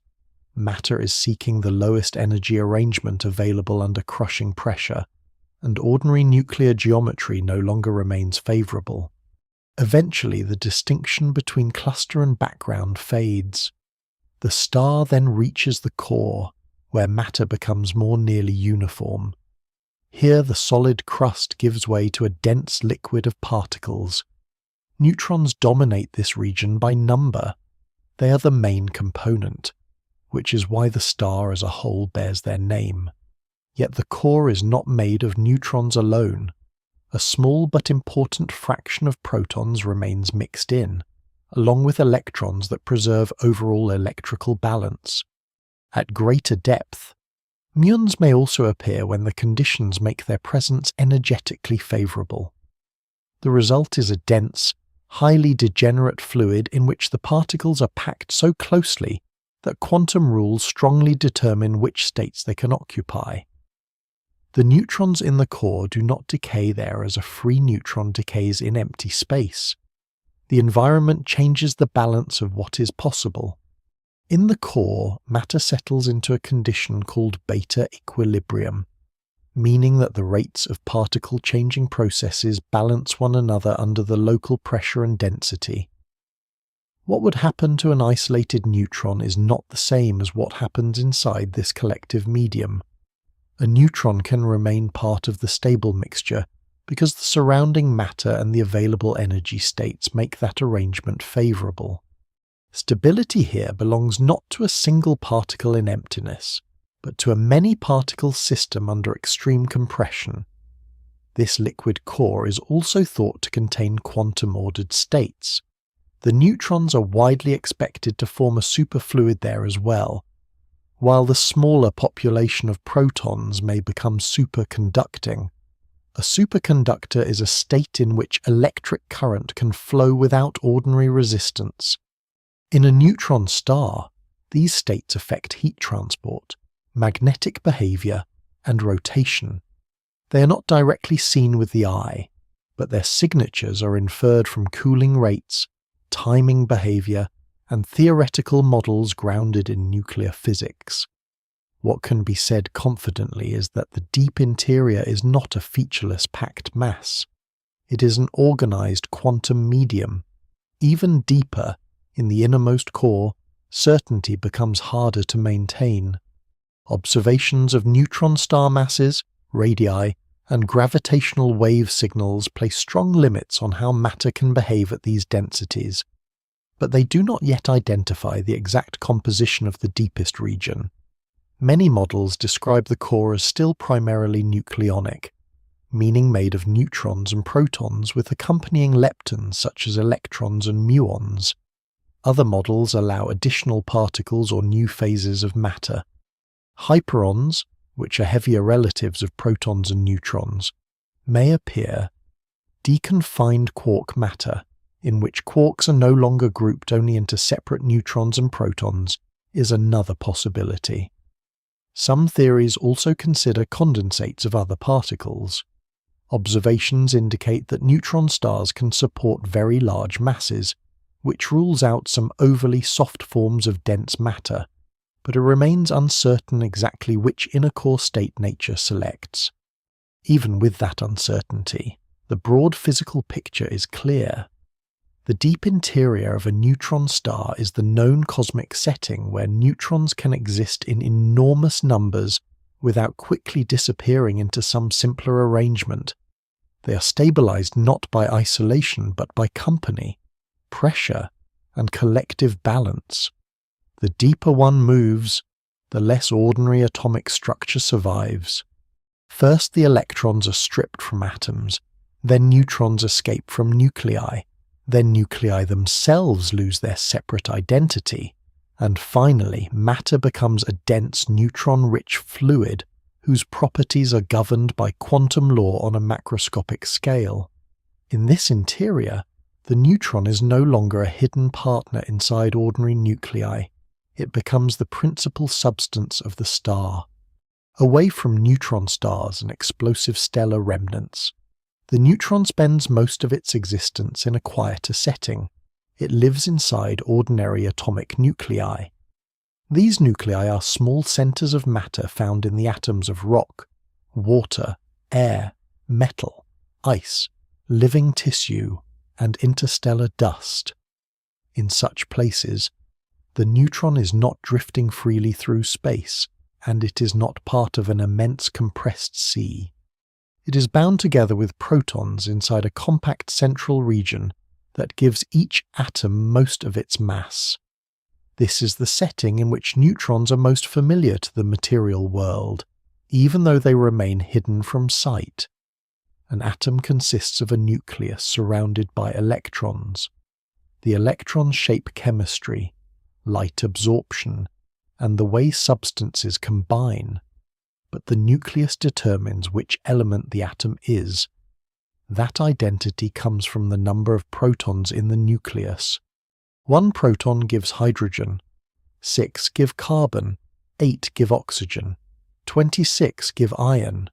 Matter is seeking the lowest energy arrangement available under crushing pressure, and ordinary nuclear geometry no longer remains favourable. Eventually, the distinction between cluster and background fades. The star then reaches the core, where matter becomes more nearly uniform. Here the solid crust gives way to a dense liquid of particles. Neutrons dominate this region by number. They are the main component, which is why the star as a whole bears their name. Yet the core is not made of neutrons alone. A small but important fraction of protons remains mixed in, along with electrons that preserve overall electrical balance. At greater depth, muons may also appear when the conditions make their presence energetically favourable. The result is a dense, highly degenerate fluid in which the particles are packed so closely that quantum rules strongly determine which states they can occupy. The neutrons in the core do not decay there as a free neutron decays in empty space. The environment changes the balance of what is possible. In the core, matter settles into a condition called beta equilibrium, meaning that the rates of particle-changing processes balance one another under the local pressure and density. What would happen to an isolated neutron is not the same as what happens inside this collective medium. A neutron can remain part of the stable mixture because the surrounding matter and the available energy states make that arrangement favourable. Stability here belongs not to a single particle in emptiness, but to a many-particle system under extreme compression. This liquid core is also thought to contain quantum-ordered states. The neutrons are widely expected to form a superfluid there as well, while the smaller population of protons may become superconducting. A superconductor is a state in which electric current can flow without ordinary resistance. In a neutron star, these states affect heat transport, magnetic behaviour, and rotation. They are not directly seen with the eye, but their signatures are inferred from cooling rates, timing behaviour, and theoretical models grounded in nuclear physics. What can be said confidently is that the deep interior is not a featureless packed mass. It is an organised quantum medium. Even deeper, in the innermost core, certainty becomes harder to maintain. Observations of neutron star masses, radii, and gravitational wave signals place strong limits on how matter can behave at these densities, but they do not yet identify the exact composition of the deepest region. Many models describe the core as still primarily nucleonic, meaning made of neutrons and protons with accompanying leptons such as electrons and muons. Other models allow additional particles or new phases of matter. Hyperons, which are heavier relatives of protons and neutrons, may appear. Deconfined quark matter, in which quarks are no longer grouped only into separate neutrons and protons, is another possibility. Some theories also consider condensates of other particles. Observations indicate that neutron stars can support very large masses, which rules out some overly soft forms of dense matter. but it remains uncertain exactly which inner core state nature selects. Even with that uncertainty, the broad physical picture is clear. The deep interior of a neutron star is the known cosmic setting where neutrons can exist in enormous numbers without quickly disappearing into some simpler arrangement. They are stabilized not by isolation but by company, pressure, and collective balance. The deeper one moves, the less ordinary atomic structure survives. First the electrons are stripped from atoms, then neutrons escape from nuclei, then nuclei themselves lose their separate identity, and finally matter becomes a dense neutron-rich fluid whose properties are governed by quantum law on a macroscopic scale. In this interior, the neutron is no longer a hidden partner inside ordinary nuclei. It becomes the principal substance of the star. Away from neutron stars and explosive stellar remnants, the neutron spends most of its existence in a quieter setting. It lives inside ordinary atomic nuclei. These nuclei are small centers of matter found in the atoms of rock, water, air, metal, ice, living tissue, and interstellar dust. In such places, the neutron is not drifting freely through space, and it is not part of an immense compressed sea. It is bound together with protons inside a compact central region that gives each atom most of its mass. This is the setting in which neutrons are most familiar to the material world, even though they remain hidden from sight. An atom consists of a nucleus surrounded by electrons. The electrons shape chemistry, light absorption, and the way substances combine. But the nucleus determines which element the atom is. That identity comes from the number of protons in the nucleus. 1 proton gives hydrogen, 6 give carbon, 8 give oxygen, 26 give iron.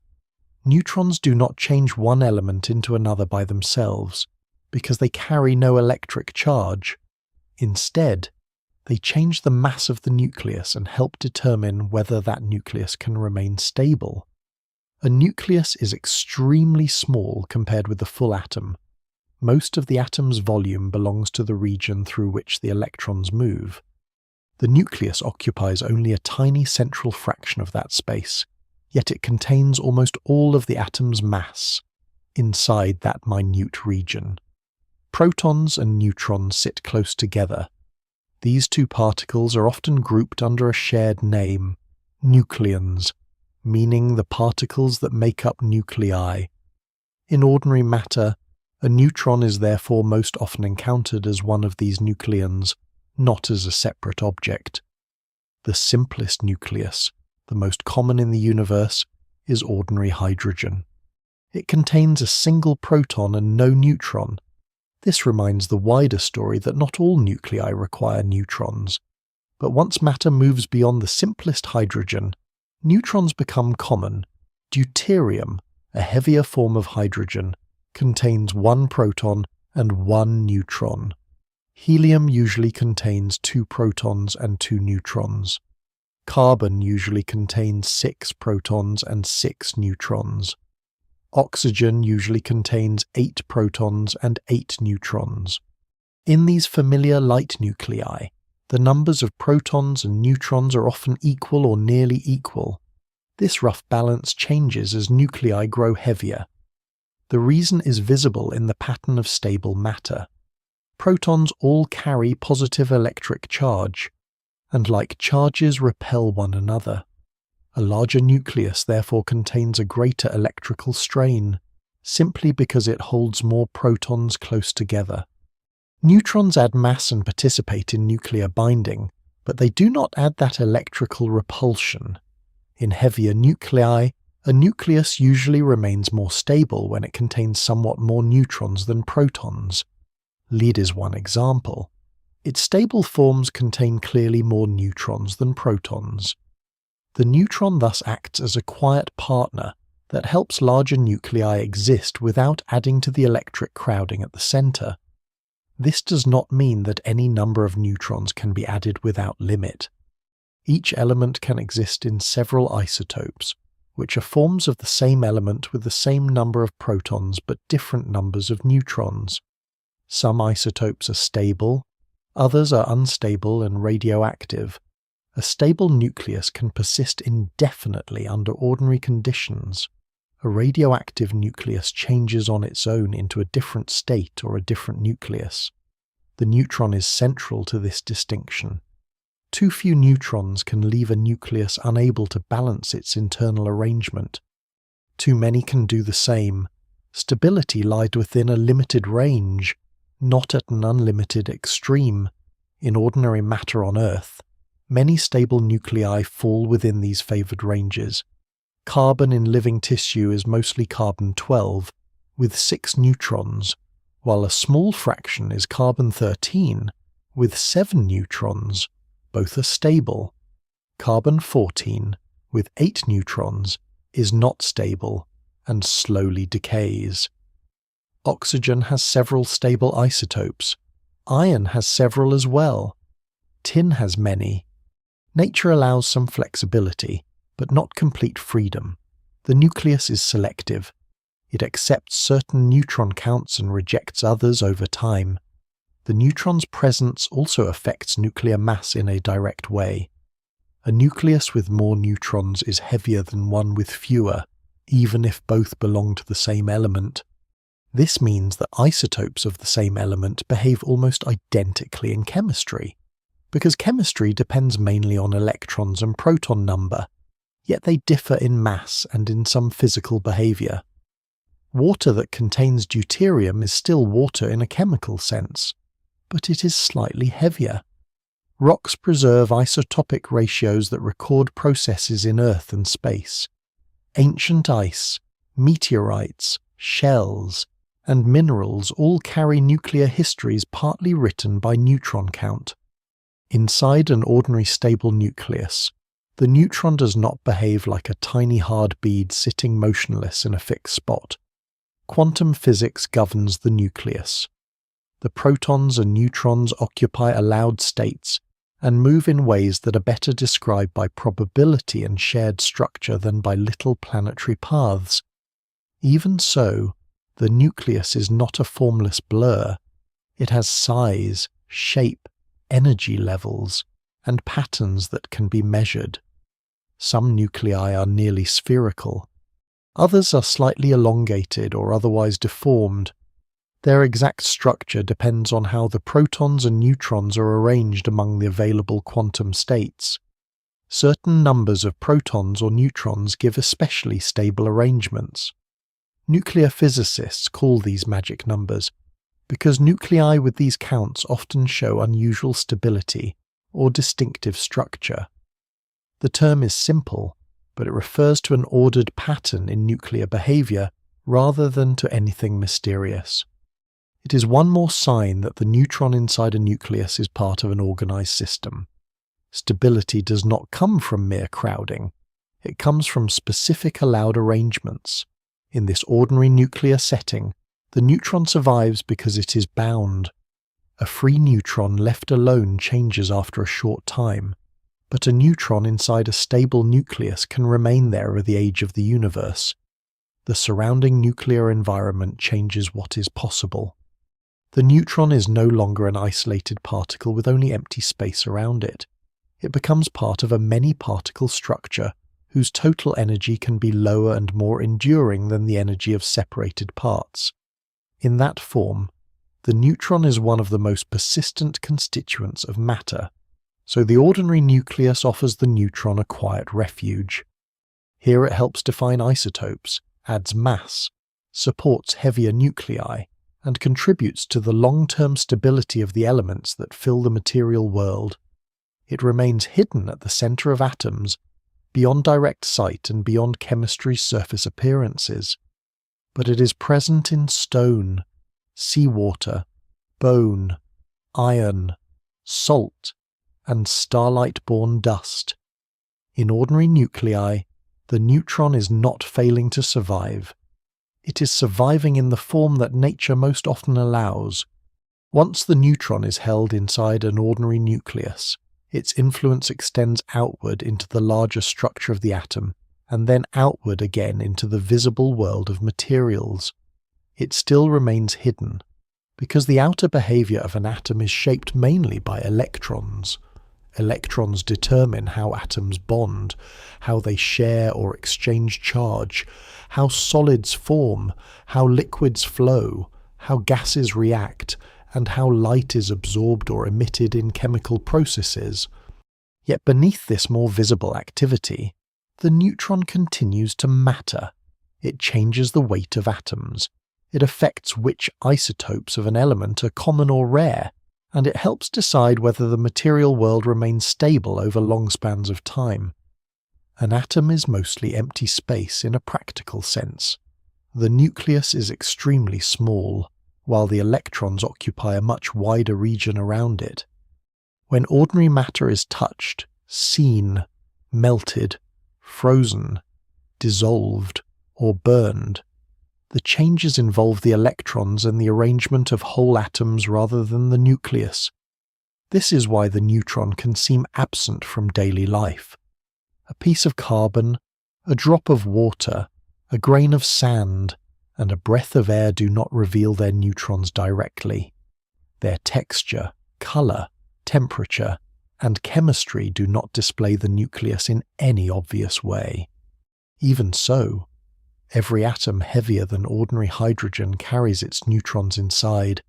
Neutrons do not change one element into another by themselves, because they carry no electric charge. Instead, they change the mass of the nucleus and help determine whether that nucleus can remain stable. A nucleus is extremely small compared with the full atom. Most of the atom's volume belongs to the region through which the electrons move. The nucleus occupies only a tiny central fraction of that space, yet it contains almost all of the atom's mass inside that minute region. Protons and neutrons sit close together. These two particles are often grouped under a shared name, nucleons, meaning the particles that make up nuclei. In ordinary matter, a neutron is therefore most often encountered as one of these nucleons, not as a separate object. The simplest nucleus, the most common in the universe, is ordinary hydrogen. It contains a single proton and no neutron. This reminds the wider story that not all nuclei require neutrons. But once matter moves beyond the simplest hydrogen, neutrons become common. Deuterium, a heavier form of hydrogen, contains 1 proton and 1 neutron. Helium usually contains 2 protons and 2 neutrons. Carbon usually contains 6 protons and 6 neutrons. Oxygen usually contains 8 protons and 8 neutrons. In these familiar light nuclei, the numbers of protons and neutrons are often equal or nearly equal. This rough balance changes as nuclei grow heavier. The reason is visible in the pattern of stable matter. Protons all carry positive electric charge, and like charges repel one another. A larger nucleus therefore contains a greater electrical strain, simply because it holds more protons close together. Neutrons add mass and participate in nuclear binding, but they do not add that electrical repulsion. In heavier nuclei, a nucleus usually remains more stable when it contains somewhat more neutrons than protons. Lead is one example. Its stable forms contain clearly more neutrons than protons. The neutron thus acts as a quiet partner that helps larger nuclei exist without adding to the electric crowding at the center. This does not mean that any number of neutrons can be added without limit. Each element can exist in several isotopes, which are forms of the same element with the same number of protons but different numbers of neutrons. Some isotopes are stable, others are unstable and radioactive. A stable nucleus can persist indefinitely under ordinary conditions. A radioactive nucleus changes on its own into a different state or a different nucleus. The neutron is central to this distinction. Too few neutrons can leave a nucleus unable to balance its internal arrangement. Too many can do the same. Stability lies within a limited range, not at an unlimited extreme. In ordinary matter on Earth, many stable nuclei fall within these favoured ranges. Carbon in living tissue is mostly carbon-12, with 6 neutrons, while a small fraction is carbon-13, with 7 neutrons. Both are stable. Carbon-14, with 8 neutrons, is not stable and slowly decays. Oxygen has several stable isotopes. Iron has several as well. Tin has many. Nature allows some flexibility, but not complete freedom. The nucleus is selective. It accepts certain neutron counts and rejects others over time. The neutron's presence also affects nuclear mass in a direct way. A nucleus with more neutrons is heavier than one with fewer, even if both belong to the same element. This means that isotopes of the same element behave almost identically in chemistry, because chemistry depends mainly on electrons and proton number, yet they differ in mass and in some physical behaviour. Water that contains deuterium is still water in a chemical sense, but it is slightly heavier. Rocks preserve isotopic ratios that record processes in Earth and space. Ancient ice, meteorites, shells, and minerals all carry nuclear histories partly written by neutron count. Inside an ordinary stable nucleus, the neutron does not behave like a tiny hard bead sitting motionless in a fixed spot. Quantum physics governs the nucleus. The protons and neutrons occupy allowed states and move in ways that are better described by probability and shared structure than by little planetary paths. Even so, the nucleus is not a formless blur. It has size, shape, energy levels, and patterns that can be measured. Some nuclei are nearly spherical. Others are slightly elongated or otherwise deformed. Their exact structure depends on how the protons and neutrons are arranged among the available quantum states. Certain numbers of protons or neutrons give especially stable arrangements. Nuclear physicists call these magic numbers because nuclei with these counts often show unusual stability or distinctive structure. The term is simple, but it refers to an ordered pattern in nuclear behaviour rather than to anything mysterious. It is one more sign that the neutron inside a nucleus is part of an organised system. Stability does not come from mere crowding. It comes from specific allowed arrangements. In this ordinary nuclear setting, the neutron survives because it is bound. A free neutron left alone changes after a short time, but a neutron inside a stable nucleus can remain there at the age of the universe. The surrounding nuclear environment changes what is possible. The neutron is no longer an isolated particle with only empty space around it. It becomes part of a many-particle structure whose total energy can be lower and more enduring than the energy of separated parts. In that form, the neutron is one of the most persistent constituents of matter, so the ordinary nucleus offers the neutron a quiet refuge. Here it helps define isotopes, adds mass, supports heavier nuclei, and contributes to the long-term stability of the elements that fill the material world. It remains hidden at the centre of atoms, beyond direct sight and beyond chemistry's surface appearances. But it is present in stone, seawater, bone, iron, salt, and starlight-born dust. In ordinary nuclei, the neutron is not failing to survive. It is surviving in the form that nature most often allows. Once the neutron is held inside an ordinary nucleus, Its influence extends outward into the larger structure of the atom, and then outward again into the visible world of materials. It still remains hidden, because the outer behavior of an atom is shaped mainly by electrons. Electrons determine how atoms bond, how they share or exchange charge, how solids form, how liquids flow, how gases react, and how light is absorbed or emitted in chemical processes. Yet beneath this more visible activity, the neutron continues to matter. It changes the weight of atoms. It affects which isotopes of an element are common or rare, and it helps decide whether the material world remains stable over long spans of time. An atom is mostly empty space in a practical sense. The nucleus is extremely small, while the electrons occupy a much wider region around it. When ordinary matter is touched, seen, melted, frozen, dissolved, or burned, the changes involve the electrons and the arrangement of whole atoms rather than the nucleus. This is why the neutron can seem absent from daily life. A piece of carbon, a drop of water, a grain of sand, and a breath of air do not reveal their neutrons directly. Their texture, colour, temperature, and chemistry do not display the nucleus in any obvious way. Even so, every atom heavier than ordinary hydrogen carries its neutrons inside,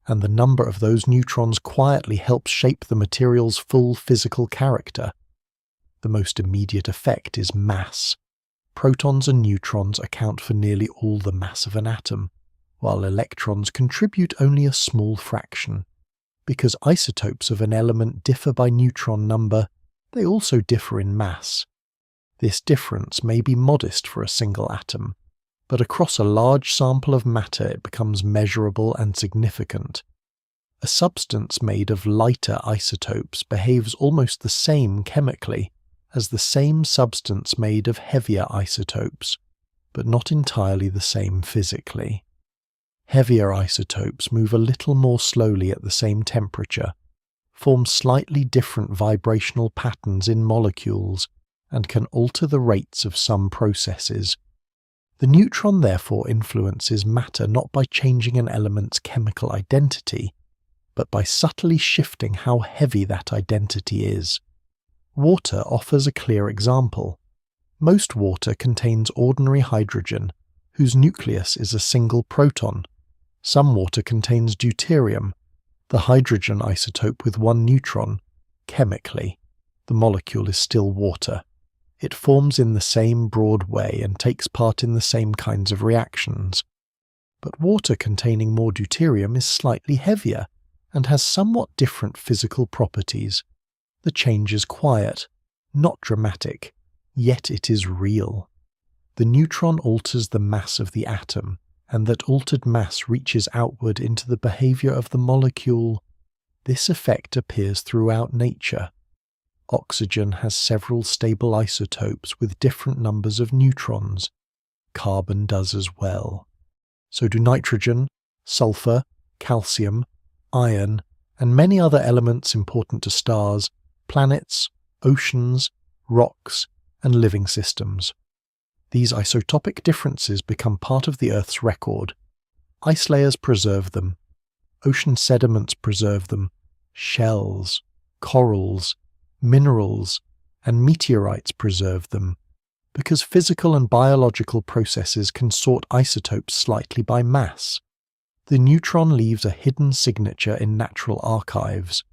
and the number of those neutrons quietly helps shape the material's full physical character. The most immediate effect is mass. Protons and neutrons account for nearly all the mass of an atom, while electrons contribute only a small fraction. Because isotopes of an element differ by neutron number, they also differ in mass. This difference may be modest for a single atom, but across a large sample of matter it becomes measurable and significant. A substance made of lighter isotopes behaves almost the same chemically as the same substance made of heavier isotopes, but not entirely the same physically. Heavier isotopes move a little more slowly at the same temperature, form slightly different vibrational patterns in molecules, and can alter the rates of some processes. The neutron therefore influences matter not by changing an element's chemical identity, but by subtly shifting how heavy that identity is. Water offers a clear example. Most water contains ordinary hydrogen, whose nucleus is a single proton. Some water contains deuterium, the hydrogen isotope with one neutron. Chemically, the molecule is still water. It forms in the same broad way and takes part in the same kinds of reactions. But water containing more deuterium is slightly heavier and has somewhat different physical properties. The change is quiet, not dramatic, yet it is real. The neutron alters the mass of the atom, and that altered mass reaches outward into the behavior of the molecule. This effect appears throughout nature. Oxygen has several stable isotopes with different numbers of neutrons. Carbon does as well. So do nitrogen, sulfur, calcium, iron, and many other elements important to stars, planets, oceans, rocks, and living systems. These isotopic differences become part of the Earth's record. Ice layers preserve them. Ocean sediments preserve them. Shells, corals, minerals, and meteorites preserve them, because physical and biological processes can sort isotopes slightly by mass. The neutron leaves a hidden signature in natural archives.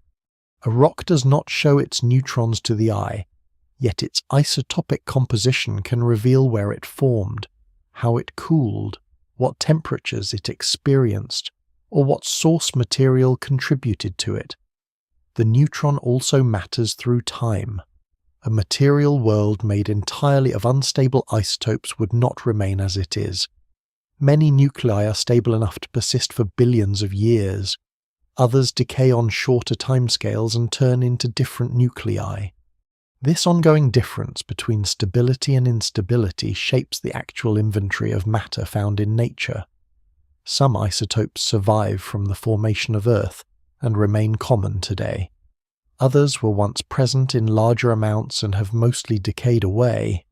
A rock does not show its neutrons to the eye, yet its isotopic composition can reveal where it formed, how it cooled, what temperatures it experienced, or what source material contributed to it. The neutron also matters through time. A material world made entirely of unstable isotopes would not remain as it is. Many nuclei are stable enough to persist for billions of years. Others decay on shorter timescales and turn into different nuclei. This ongoing difference between stability and instability shapes the actual inventory of matter found in nature. Some isotopes survive from the formation of Earth and remain common today. Others were once present in larger amounts and have mostly decayed away.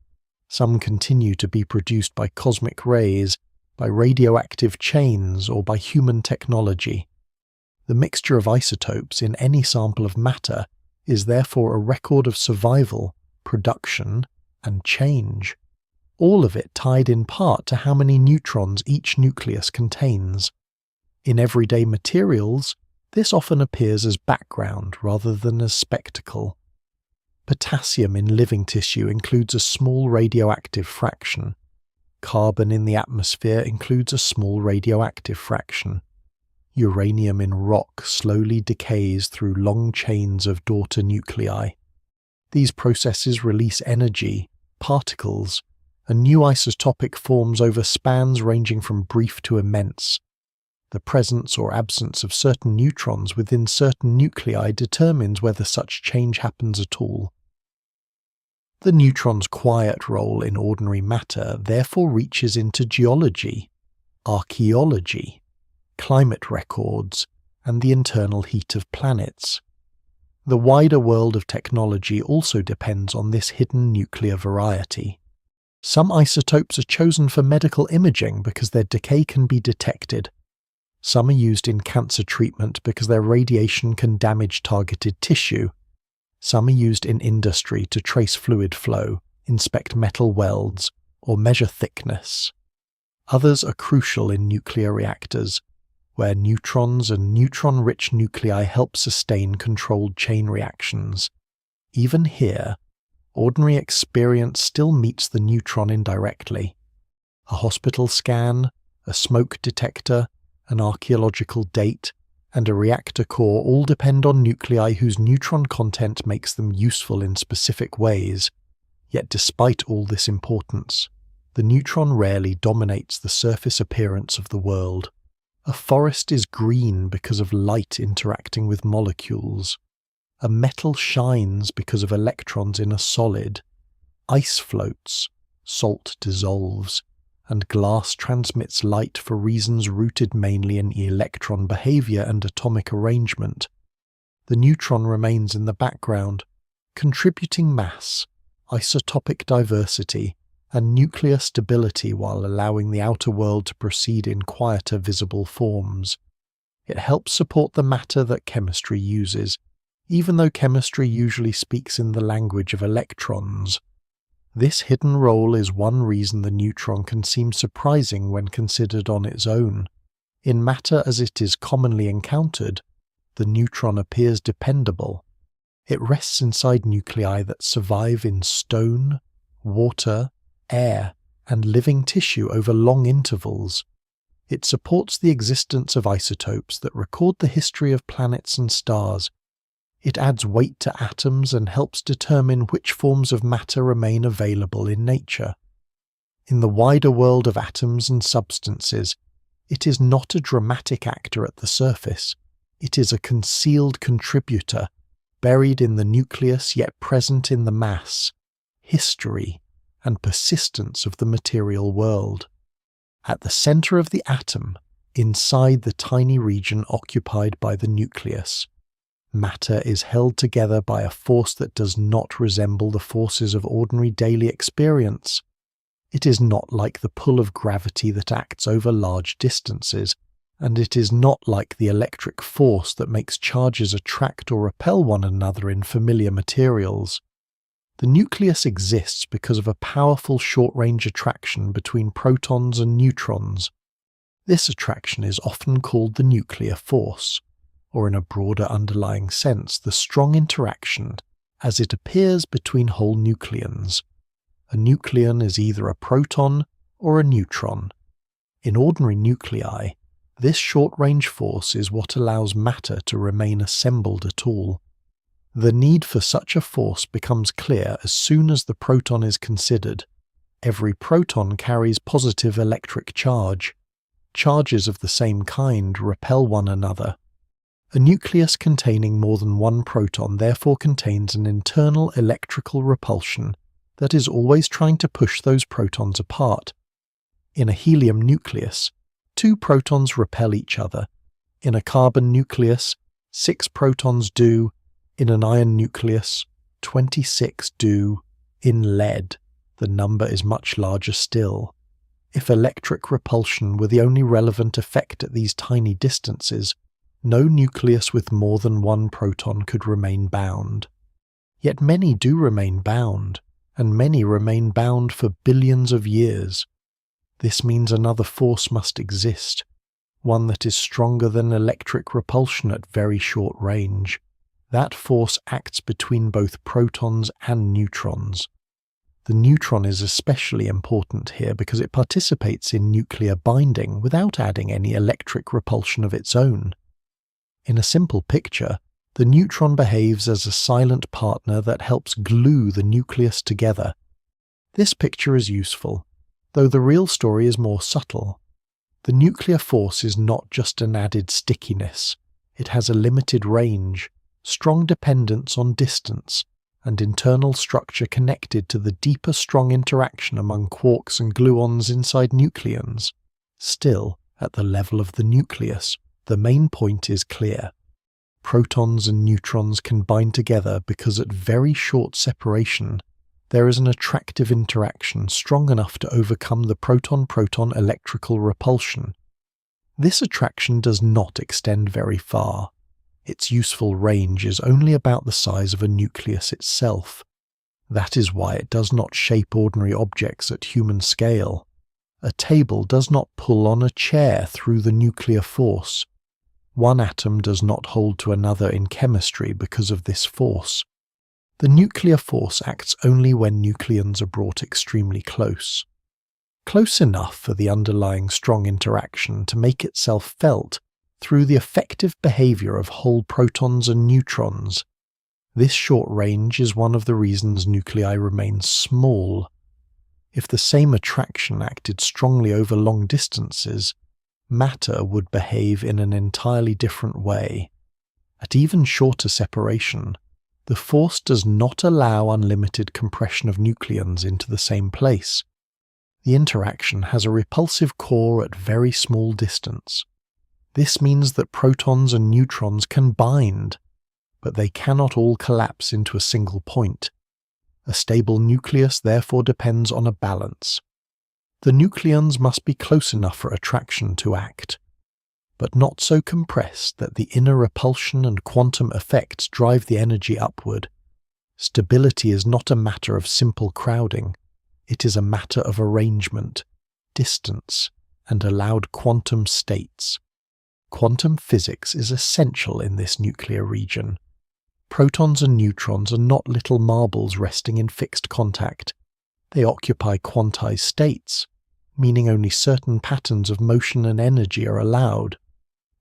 Some continue to be produced by cosmic rays, by radioactive chains, or by human technology. The mixture of isotopes in any sample of matter is therefore a record of survival, production, and change, all of it tied in part to how many neutrons each nucleus contains. In everyday materials, this often appears as background rather than as spectacle. Potassium in living tissue includes a small radioactive fraction. Carbon in the atmosphere includes a small radioactive fraction. Uranium in rock slowly decays through long chains of daughter nuclei. These processes release energy, particles, and new isotopic forms over spans ranging from brief to immense. The presence or absence of certain neutrons within certain nuclei determines whether such change happens at all. The neutron's quiet role in ordinary matter therefore reaches into geology, archaeology, climate records, and the internal heat of planets. The wider world of technology also depends on this hidden nuclear variety. Some isotopes are chosen for medical imaging because their decay can be detected. Some are used in cancer treatment because their radiation can damage targeted tissue. Some are used in industry to trace fluid flow, inspect metal welds, or measure thickness. Others are crucial in nuclear reactors, where neutrons and neutron-rich nuclei help sustain controlled chain reactions. Even here, ordinary experience still meets the neutron indirectly. A hospital scan, a smoke detector, an archaeological date, and a reactor core all depend on nuclei whose neutron content makes them useful in specific ways. Yet despite all this importance, the neutron rarely dominates the surface appearance of the world. A forest is green because of light interacting with molecules. A metal shines because of electrons in a solid. Ice floats, salt dissolves, and glass transmits light for reasons rooted mainly in electron behavior and atomic arrangement. The neutron remains in the background, contributing mass, isotopic diversity, and nuclear stability while allowing the outer world to proceed in quieter visible forms. It helps support the matter that chemistry uses, even though chemistry usually speaks in the language of electrons. This hidden role is one reason the neutron can seem surprising when considered on its own. In matter as it is commonly encountered, the neutron appears dependable. It rests inside nuclei that survive in stone, water, air, and living tissue over long intervals. It supports the existence of isotopes that record the history of planets and stars. It adds weight to atoms and helps determine which forms of matter remain available in nature. In the wider world of atoms and substances, it is not a dramatic actor at the surface. It is a concealed contributor, buried in the nucleus yet present in the mass, history, and persistence of the material world. At the center of the atom, inside the tiny region occupied by the nucleus, matter is held together by a force that does not resemble the forces of ordinary daily experience. It is not like the pull of gravity that acts over large distances, and it is not like the electric force that makes charges attract or repel one another in familiar materials. The nucleus exists because of a powerful short-range attraction between protons and neutrons. This attraction is often called the nuclear force, or in a broader underlying sense, the strong interaction as it appears between whole nucleons. A nucleon is either a proton or a neutron. In ordinary nuclei, this short-range force is what allows matter to remain assembled at all. The need for such a force becomes clear as soon as the proton is considered. Every proton carries positive electric charge. Charges of the same kind repel one another. A nucleus containing more than one proton therefore contains an internal electrical repulsion that is always trying to push those protons apart. In a helium nucleus, 2 protons repel each other. In a carbon nucleus, 6 protons do, In an iron nucleus, 26 do. In lead, the number is much larger still. If electric repulsion were the only relevant effect at these tiny distances, no nucleus with more than one proton could remain bound. Yet many do remain bound, and many remain bound for billions of years. This means another force must exist, one that is stronger than electric repulsion at very short range. That force acts between both protons and neutrons. The neutron is especially important here because it participates in nuclear binding without adding any electric repulsion of its own. In a simple picture, the neutron behaves as a silent partner that helps glue the nucleus together. This picture is useful, though the real story is more subtle. The nuclear force is not just an added stickiness. It has a limited range, strong dependence on distance, and internal structure connected to the deeper strong interaction among quarks and gluons inside nucleons. Still, at the level of the nucleus, the main point is clear. Protons and neutrons can bind together because at very short separation, there is an attractive interaction strong enough to overcome the proton-proton electrical repulsion. This attraction does not extend very far. Its useful range is only about the size of a nucleus itself. That is why it does not shape ordinary objects at human scale. A table does not pull on a chair through the nuclear force. One atom does not hold to another in chemistry because of this force. The nuclear force acts only when nucleons are brought extremely close. Close enough for the underlying strong interaction to make itself felt through the effective behavior of whole protons and neutrons. This short range is one of the reasons nuclei remain small. If the same attraction acted strongly over long distances, matter would behave in an entirely different way. At even shorter separation, the force does not allow unlimited compression of nucleons into the same place. The interaction has a repulsive core at very small distance. This means that protons and neutrons can bind, but they cannot all collapse into a single point. A stable nucleus therefore depends on a balance. The nucleons must be close enough for attraction to act, but not so compressed that the inner repulsion and quantum effects drive the energy upward. Stability is not a matter of simple crowding. It is a matter of arrangement, distance, and allowed quantum states. Quantum physics is essential in this nuclear region. Protons and neutrons are not little marbles resting in fixed contact. They occupy quantized states, meaning only certain patterns of motion and energy are allowed.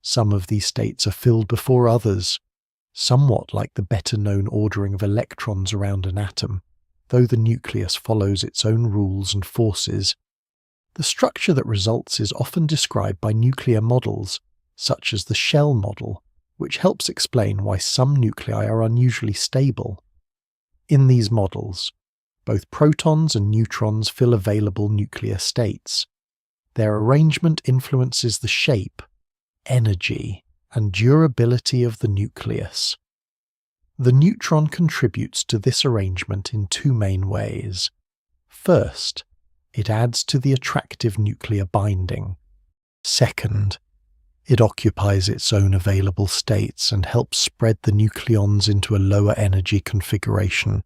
Some of these states are filled before others, somewhat like the better-known ordering of electrons around an atom, though the nucleus follows its own rules and forces. The structure that results is often described by nuclear models, such as the shell model, which helps explain why some nuclei are unusually stable. In these models, both protons and neutrons fill available nuclear states. Their arrangement influences the shape, energy, and durability of the nucleus. The neutron contributes to this arrangement in two main ways. First, it adds to the attractive nuclear binding. Second, it occupies its own available states and helps spread the nucleons into a lower energy configuration.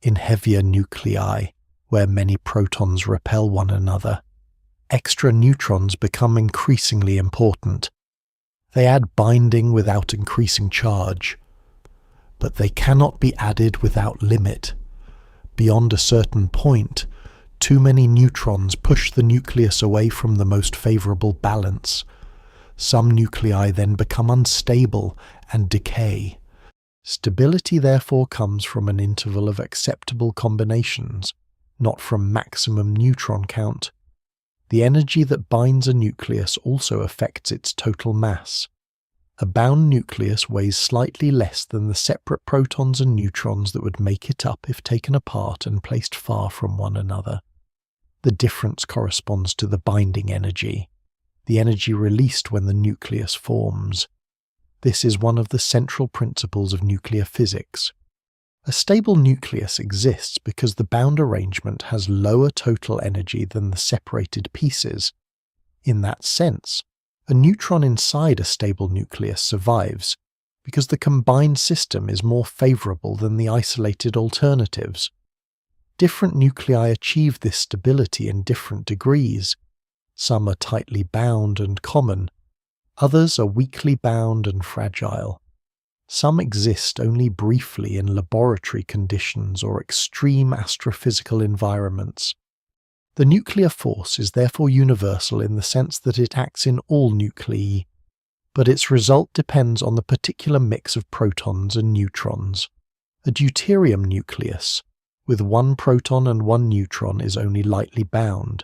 In heavier nuclei, where many protons repel one another, extra neutrons become increasingly important. They add binding without increasing charge, but they cannot be added without limit. Beyond a certain point, too many neutrons push the nucleus away from the most favorable balance. Some nuclei then become unstable and decay. Stability therefore comes from an interval of acceptable combinations, not from maximum neutron count. The energy that binds a nucleus also affects its total mass. A bound nucleus weighs slightly less than the separate protons and neutrons that would make it up if taken apart and placed far from one another. The difference corresponds to the binding energy, the energy released when the nucleus forms. This is one of the central principles of nuclear physics. A stable nucleus exists because the bound arrangement has lower total energy than the separated pieces. In that sense, a neutron inside a stable nucleus survives because the combined system is more favorable than the isolated alternatives. Different nuclei achieve this stability in different degrees. Some are tightly bound and common, others are weakly bound and fragile. Some exist only briefly in laboratory conditions or extreme astrophysical environments. The nuclear force is therefore universal in the sense that it acts in all nuclei, but its result depends on the particular mix of protons and neutrons. A deuterium nucleus, with one proton and one neutron, is only lightly bound.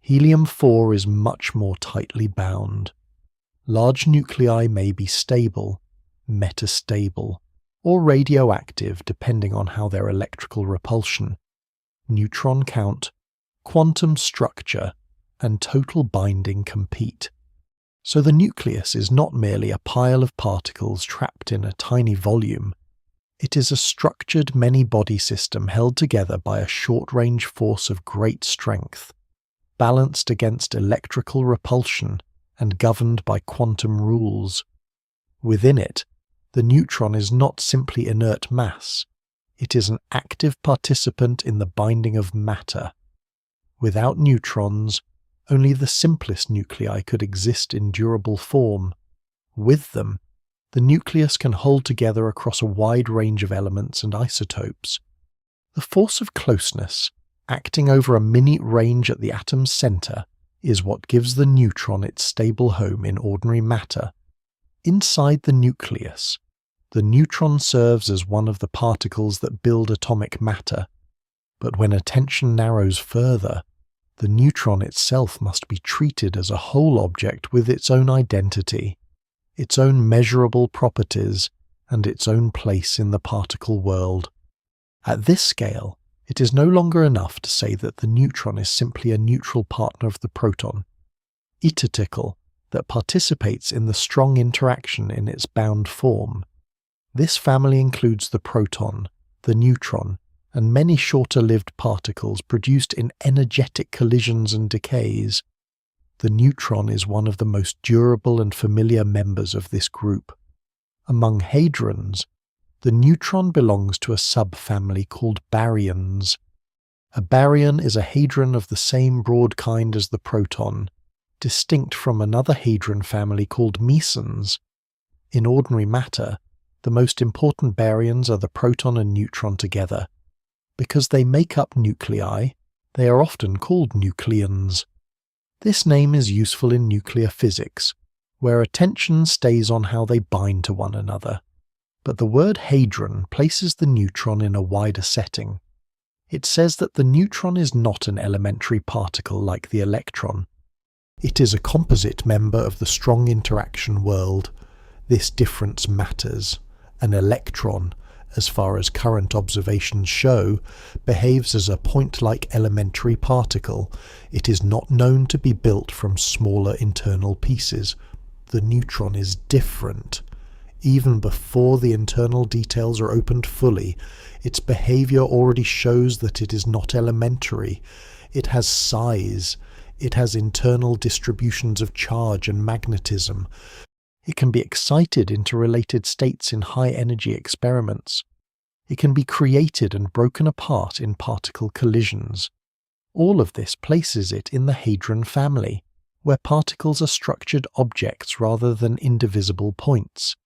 Helium-4 is much more tightly bound. Large nuclei may be stable, metastable, or radioactive depending on how their electrical repulsion, neutron count, quantum structure, and total binding compete. So the nucleus is not merely a pile of particles trapped in a tiny volume. It is a structured many-body system held together by a short-range force of great strength, balanced against electrical repulsion and governed by quantum rules. Within it, the neutron is not simply inert mass, it is an active participant in the binding of matter. Without neutrons, only the simplest nuclei could exist in durable form. With them, the nucleus can hold together across a wide range of elements and isotopes. The force of closeness, acting over a minute range at the atom's center, is what gives the neutron its stable home in ordinary matter. Inside the nucleus, the neutron serves as one of the particles that build atomic matter, but when attention narrows further, the neutron itself must be treated as a whole object with its own identity, its own measurable properties, and its own place in the particle world. At this scale, it is no longer enough to say that the neutron is simply a neutral partner of the proton, identical, that participates in the strong interaction in its bound form. This family includes the proton, the neutron, and many shorter-lived particles produced in energetic collisions and decays. The neutron is one of the most durable and familiar members of this group. Among hadrons, the neutron belongs to a subfamily called baryons. A baryon is a hadron of the same broad kind as the proton, distinct from another hadron family called mesons. In ordinary matter, the most important baryons are the proton and neutron together. Because they make up nuclei, they are often called nucleons. This name is useful in nuclear physics, where attention stays on how they bind to one another. But the word hadron places the neutron in a wider setting. It says that the neutron is not an elementary particle like the electron. It is a composite member of the strong interaction world. This difference matters. An electron, as far as current observations show, behaves as a point-like elementary particle. It is not known to be built from smaller internal pieces. The neutron is different. Even before the internal details are opened fully, its behavior already shows that it is not elementary. It has size. It has internal distributions of charge and magnetism. It can be excited into related states in high-energy experiments. It can be created and broken apart in particle collisions. All of this places it in the hadron family, where particles are structured objects rather than indivisible points.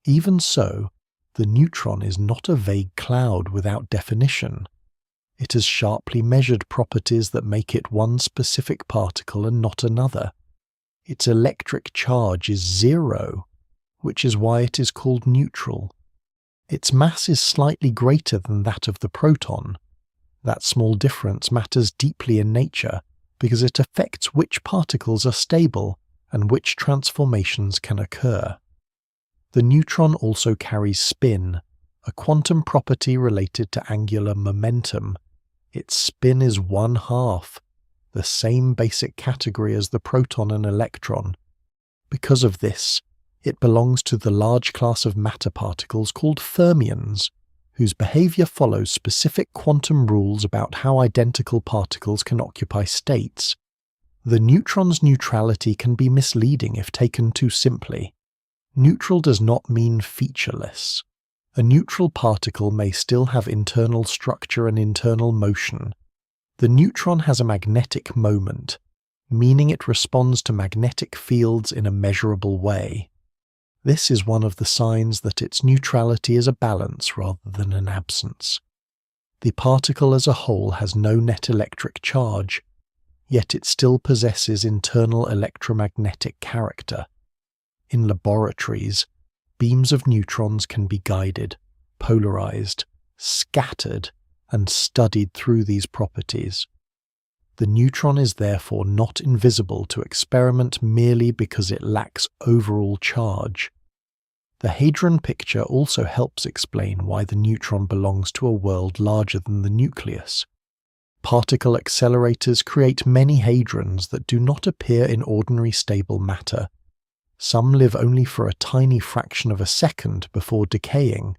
Even so, the neutron is not a vague cloud without definition. It has sharply measured properties that make it one specific particle and not another. Its electric charge is 0, which is why it is called neutral. Its mass is slightly greater than that of the proton. That small difference matters deeply in nature because it affects which particles are stable and which transformations can occur. The neutron also carries spin, a quantum property related to angular momentum. Its spin is 1/2, the same basic category as the proton and electron. Because of this, It belongs to the large class of matter particles called fermions, whose behavior follows specific quantum rules about how identical particles can occupy states. The neutron's neutrality can be misleading if taken too simply. Neutral does not mean featureless. A neutral particle may still have internal structure and internal motion. The neutron has a magnetic moment, meaning it responds to magnetic fields in a measurable way. This is one of the signs that its neutrality is a balance rather than an absence. The particle as a whole has no net electric charge, yet it still possesses internal electromagnetic character. In laboratories, beams of neutrons can be guided, polarized, scattered, and studied through these properties. The neutron is therefore not invisible to experiment merely because it lacks overall charge. The hadron picture also helps explain why the neutron belongs to a world larger than the nucleus. Particle accelerators create many hadrons that do not appear in ordinary stable matter. Some live only for a tiny fraction of a second before decaying.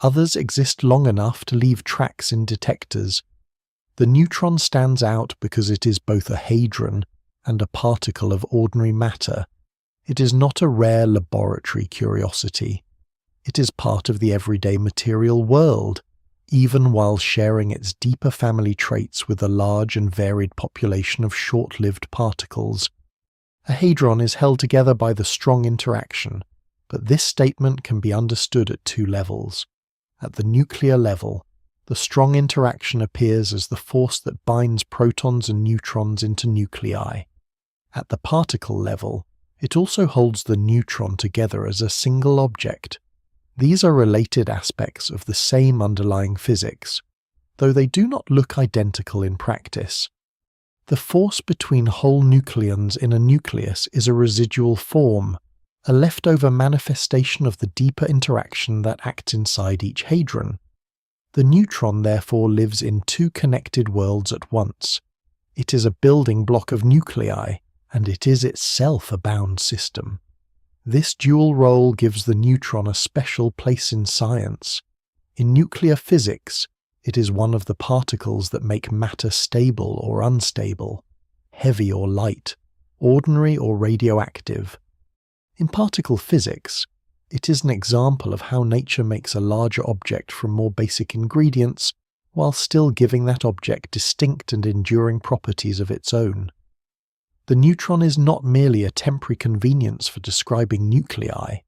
Others exist long enough to leave tracks in detectors. The neutron stands out because it is both a hadron and a particle of ordinary matter. It is not a rare laboratory curiosity. It is part of the everyday material world, even while sharing its deeper family traits with a large and varied population of short-lived particles. A hadron is held together by the strong interaction, but this statement can be understood at two levels. At the nuclear level, the strong interaction appears as the force that binds protons and neutrons into nuclei. At the particle level, it also holds the neutron together as a single object. These are related aspects of the same underlying physics, though they do not look identical in practice. The force between whole nucleons in a nucleus is a residual form, a leftover manifestation of the deeper interaction that acts inside each hadron. The neutron therefore lives in two connected worlds at once. It is a building block of nuclei, and it is itself a bound system. This dual role gives the neutron a special place in science. In nuclear physics, it is one of the particles that make matter stable or unstable, heavy or light, ordinary or radioactive. In particle physics, it is an example of how nature makes a larger object from more basic ingredients while still giving that object distinct and enduring properties of its own. The neutron is not merely a temporary convenience for describing nuclei.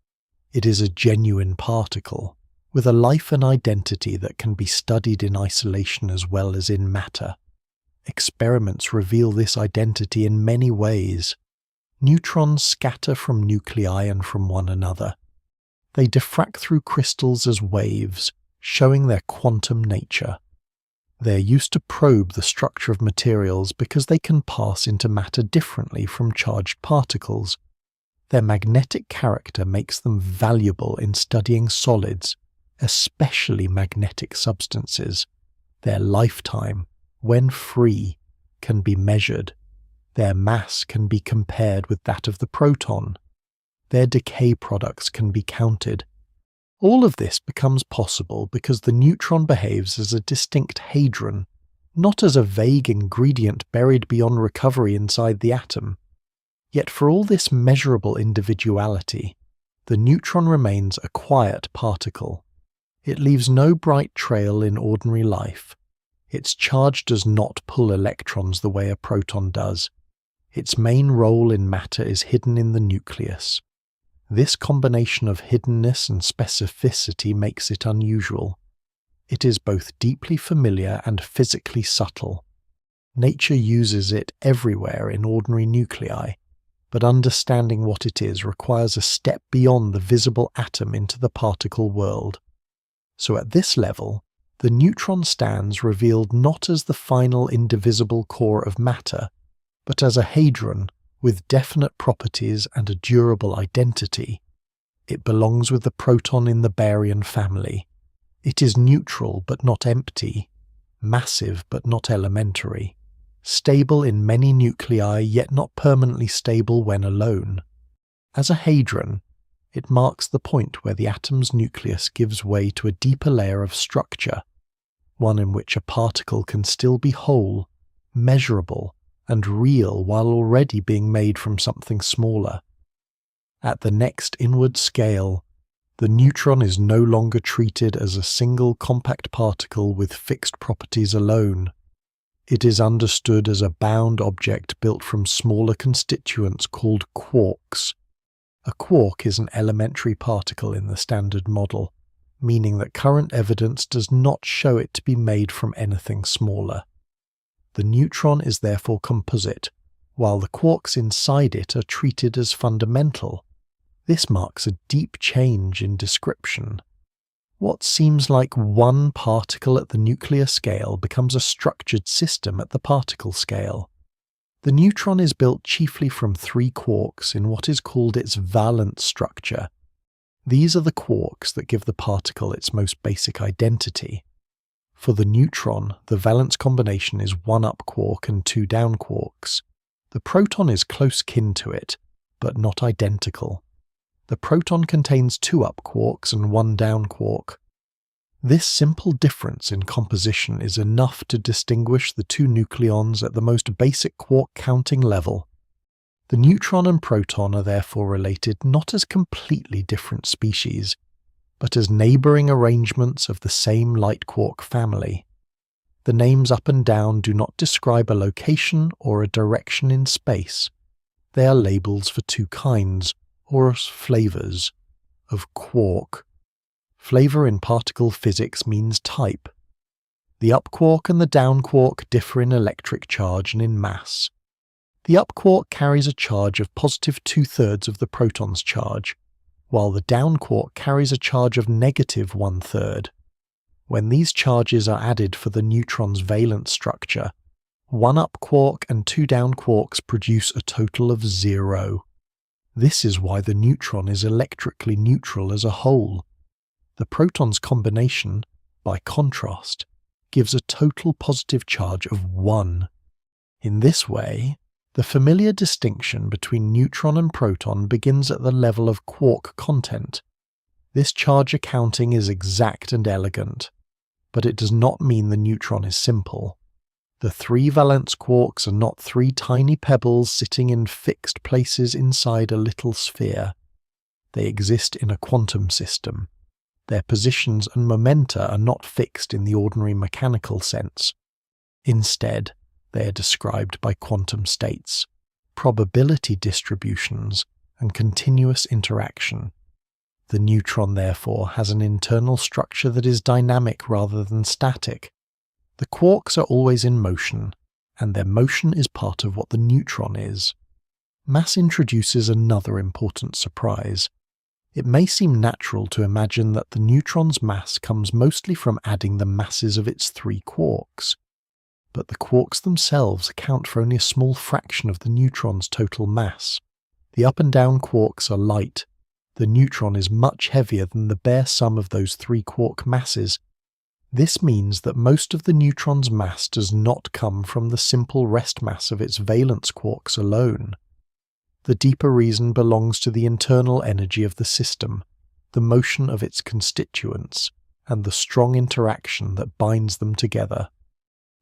It is a genuine particle, with a life and identity that can be studied in isolation as well as in matter. Experiments reveal this identity in many ways. Neutrons scatter from nuclei and from one another. They diffract through crystals as waves, showing their quantum nature. They are used to probe the structure of materials because they can pass into matter differently from charged particles. Their magnetic character makes them valuable in studying solids, especially magnetic substances. Their lifetime, when free, can be measured. Their mass can be compared with that of the proton. Their decay products can be counted. All of this becomes possible because the neutron behaves as a distinct hadron, not as a vague ingredient buried beyond recovery inside the atom. Yet for all this measurable individuality, the neutron remains a quiet particle. It leaves no bright trail in ordinary life. Its charge does not pull electrons the way a proton does. Its main role in matter is hidden in the nucleus. This combination of hiddenness and specificity makes it unusual. It is both deeply familiar and physically subtle. Nature uses it everywhere in ordinary nuclei, but understanding what it is requires a step beyond the visible atom into the particle world. So at this level, the neutron stands revealed not as the final indivisible core of matter, but as a hadron with definite properties and a durable identity. It belongs with the proton in the baryon family. It is neutral but not empty, massive but not elementary, stable in many nuclei yet not permanently stable when alone. As a hadron, It marks the point where the atom's nucleus gives way to a deeper layer of structure, one in which a particle can still be whole, measurable, and real while already being made from something smaller. At the next inward scale, the neutron is no longer treated as a single compact particle with fixed properties alone. It is understood as a bound object built from smaller constituents called quarks. A quark is an elementary particle in the Standard Model, meaning that current evidence does not show it to be made from anything smaller. The neutron is therefore composite, while the quarks inside it are treated as fundamental. This marks a deep change in description. What seems like one particle at the nuclear scale becomes a structured system at the particle scale. The neutron is built chiefly from 3 quarks in what is called its valence structure. These are the quarks that give the particle its most basic identity. For the neutron, the valence combination is 1 up quark and 2 down quarks. The proton is close kin to it, but not identical. The proton contains 2 up quarks and 1 down quark. This simple difference in composition is enough to distinguish the 2 nucleons at the most basic quark counting level. The neutron and proton are therefore related not as completely different species, but as neighbouring arrangements of the same light quark family. The names up and down do not describe a location or a direction in space. They are labels for 2 kinds, or flavours, of quark. Flavour in particle physics means type. The up quark and the down quark differ in electric charge and in mass. The up quark carries a charge of positive 2/3 of the proton's charge, while the down quark carries a charge of negative 1/3. When these charges are added for the neutron's valence structure, 1 up quark and 2 down quarks produce a total of 0. This is why the neutron is electrically neutral as a whole. The protons combination, by contrast, gives a total positive charge of 1. In this way, the familiar distinction between neutron and proton begins at the level of quark content. This charge accounting is exact and elegant, but it does not mean the neutron is simple. The 3 valence quarks are not 3 tiny pebbles sitting in fixed places inside a little sphere. They exist in a quantum system. Their positions and momenta are not fixed in the ordinary mechanical sense. Instead, they are described by quantum states, probability distributions, and continuous interaction. The neutron, therefore, has an internal structure that is dynamic rather than static. The quarks are always in motion, and their motion is part of what the neutron is. Mass introduces another important surprise. It may seem natural to imagine that the neutron's mass comes mostly from adding the masses of its 3 quarks. But the quarks themselves account for only a small fraction of the neutron's total mass. The up and down quarks are light. The neutron is much heavier than the bare sum of those 3 quark masses. This means that most of the neutron's mass does not come from the simple rest mass of its valence quarks alone. The deeper reason belongs to the internal energy of the system, the motion of its constituents, and the strong interaction that binds them together.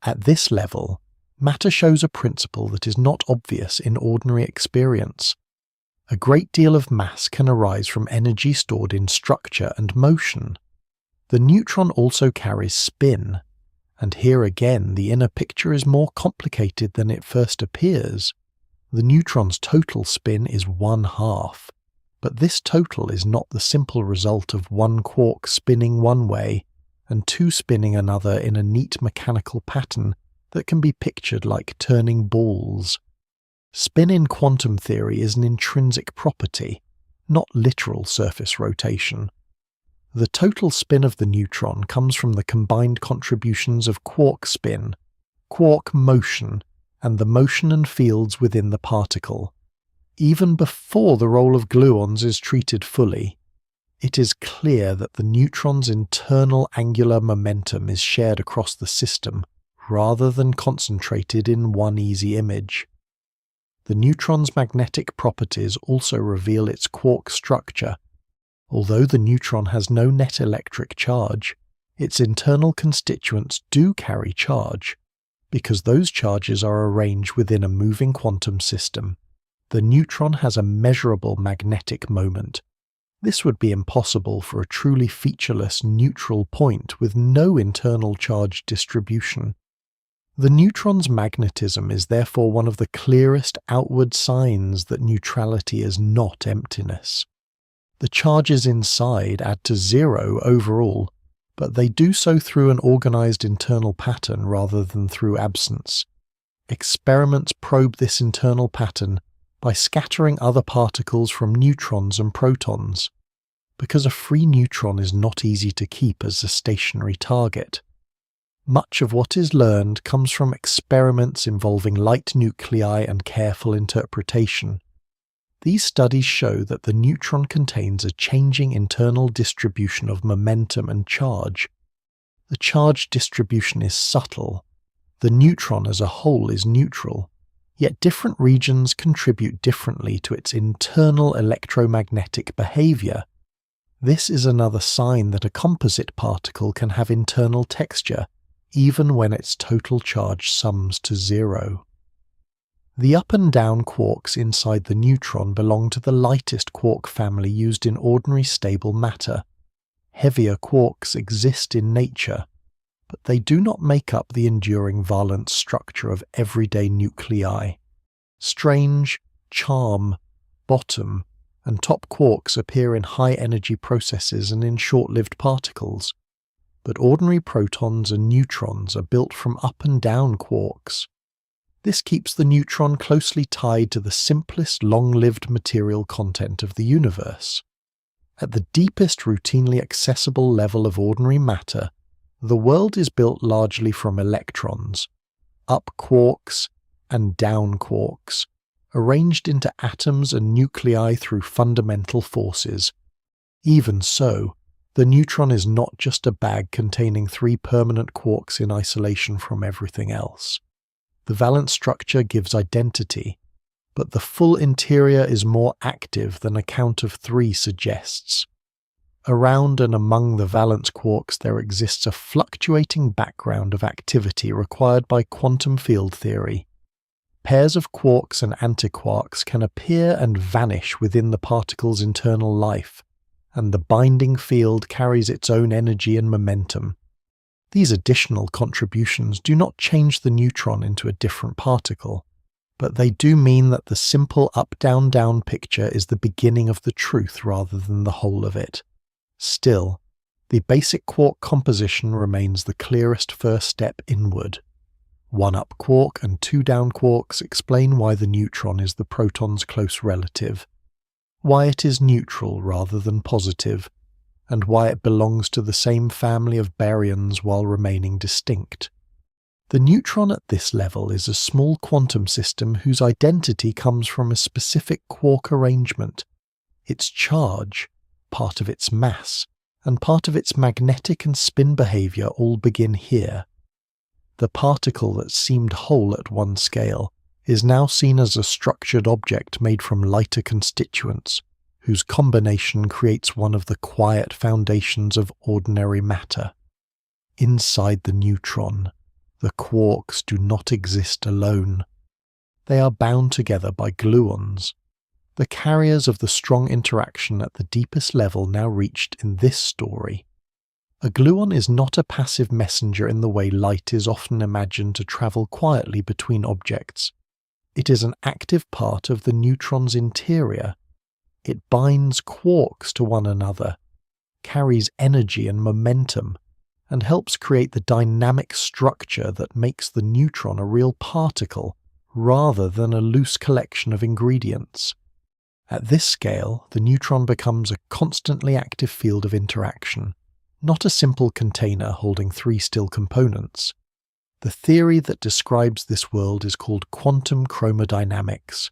At this level, matter shows a principle that is not obvious in ordinary experience. A great deal of mass can arise from energy stored in structure and motion. The neutron also carries spin, and here again the inner picture is more complicated than it first appears. The neutron's total spin is 1/2, but this total is not the simple result of 1 quark spinning one way and 2 spinning another in a neat mechanical pattern that can be pictured like turning balls. Spin in quantum theory is an intrinsic property, not literal surface rotation. The total spin of the neutron comes from the combined contributions of quark spin, quark motion, and the motion and fields within the particle. Even before the role of gluons is treated fully, it is clear that the neutron's internal angular momentum is shared across the system, rather than concentrated in one easy image. The neutron's magnetic properties also reveal its quark structure, Although the neutron has no net electric charge, its internal constituents do carry charge, because those charges are arranged within a moving quantum system. The neutron has a measurable magnetic moment. This would be impossible for a truly featureless neutral point with no internal charge distribution. The neutron's magnetism is therefore one of the clearest outward signs that neutrality is not emptiness. The charges inside add to zero overall, but they do so through an organized internal pattern rather than through absence. Experiments probe this internal pattern by scattering other particles from neutrons and protons, because a free neutron is not easy to keep as a stationary target. Much of what is learned comes from experiments involving light nuclei and careful interpretation. These studies show that the neutron contains a changing internal distribution of momentum and charge. The charge distribution is subtle. The neutron as a whole is neutral, yet different regions contribute differently to its internal electromagnetic behavior. This is another sign that a composite particle can have internal texture, even when its total charge sums to zero. The up and down quarks inside the neutron belong to the lightest quark family used in ordinary stable matter. Heavier quarks exist in nature, but they do not make up the enduring valence structure of everyday nuclei. Strange, charm, bottom, and top quarks appear in high-energy processes and in short-lived particles, but ordinary protons and neutrons are built from up and down quarks. This keeps the neutron closely tied to the simplest long-lived material content of the universe. At the deepest routinely accessible level of ordinary matter, the world is built largely from electrons, up quarks and down quarks, arranged into atoms and nuclei through fundamental forces. Even so, the neutron is not just a bag containing 3 permanent quarks in isolation from everything else. The valence structure gives identity, but the full interior is more active than a count of 3 suggests. Around and among the valence quarks there exists a fluctuating background of activity required by quantum field theory. Pairs of quarks and antiquarks can appear and vanish within the particle's internal life, and the binding field carries its own energy and momentum. These additional contributions do not change the neutron into a different particle, but they do mean that the simple up-down-down picture is the beginning of the truth rather than the whole of it. Still, the basic quark composition remains the clearest first step inward. 1 up quark and 2 down quarks explain why the neutron is the proton's close relative, why it is neutral rather than positive, and why it belongs to the same family of baryons while remaining distinct. The neutron at this level is a small quantum system whose identity comes from a specific quark arrangement. Its charge, part of its mass, and part of its magnetic and spin behavior all begin here. The particle that seemed whole at one scale is now seen as a structured object made from lighter constituents, whose combination creates one of the quiet foundations of ordinary matter. Inside the neutron, the quarks do not exist alone. They are bound together by gluons, the carriers of the strong interaction at the deepest level now reached in this story. A gluon is not a passive messenger in the way light is often imagined to travel quietly between objects. It is an active part of the neutron's interior. It binds quarks to one another, carries energy and momentum, and helps create the dynamic structure that makes the neutron a real particle rather than a loose collection of ingredients. At this scale, the neutron becomes a constantly active field of interaction, not a simple container holding 3 still components. The theory that describes this world is called quantum chromodynamics.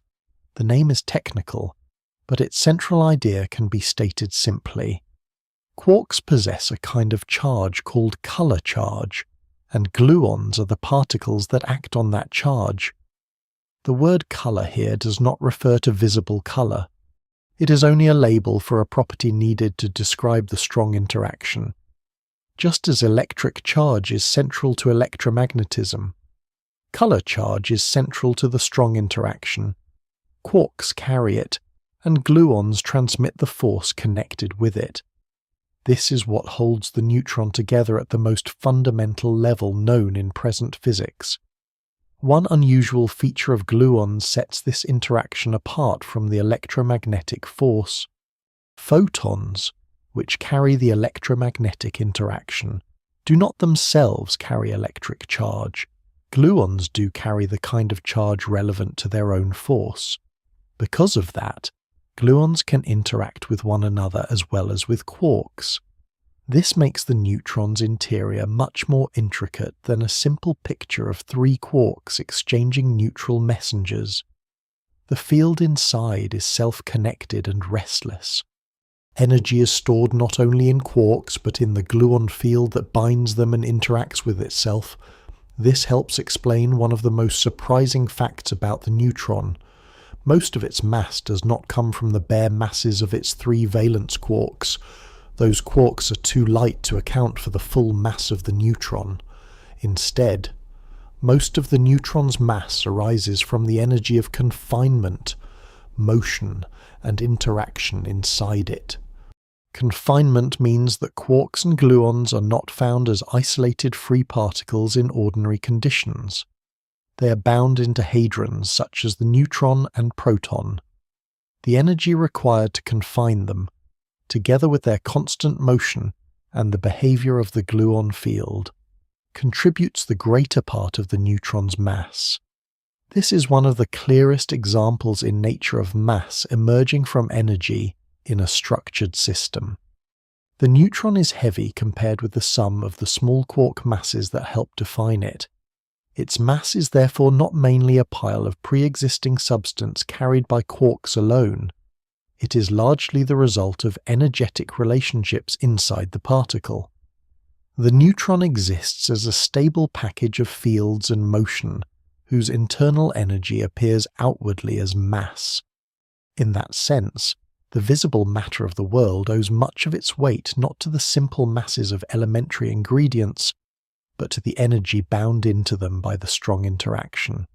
The name is technical, but its central idea can be stated simply. Quarks possess a kind of charge called color charge, and gluons are the particles that act on that charge. The word color here does not refer to visible color. It is only a label for a property needed to describe the strong interaction. Just as electric charge is central to electromagnetism, color charge is central to the strong interaction. Quarks carry it, and gluons transmit the force connected with it. This is what holds the neutron together at the most fundamental level known in present physics. One unusual feature of gluons sets this interaction apart from the electromagnetic force. Photons, which carry the electromagnetic interaction, do not themselves carry electric charge. Gluons do carry the kind of charge relevant to their own force. Because of that, gluons can interact with one another as well as with quarks. This makes the neutron's interior much more intricate than a simple picture of three quarks exchanging neutral messengers. The field inside is self-connected and restless. Energy is stored not only in quarks but in the gluon field that binds them and interacts with itself. This helps explain one of the most surprising facts about the neutron. Most of its mass does not come from the bare masses of its three valence quarks. Those quarks are too light to account for the full mass of the neutron. Instead, most of the neutron's mass arises from the energy of confinement, motion, and interaction inside it. Confinement means that quarks and gluons are not found as isolated free particles in ordinary conditions. They are bound into hadrons such as the neutron and proton. The energy required to confine them, together with their constant motion and the behavior of the gluon field, contributes the greater part of the neutron's mass. This is one of the clearest examples in nature of mass emerging from energy in a structured system. The neutron is heavy compared with the sum of the small quark masses that help define it. Its mass is therefore not mainly a pile of pre-existing substance carried by quarks alone. It is largely the result of energetic relationships inside the particle. The neutron exists as a stable package of fields and motion, whose internal energy appears outwardly as mass. In that sense, the visible matter of the world owes much of its weight not to the simple masses of elementary ingredients, but to the energy bound into them by the strong interaction.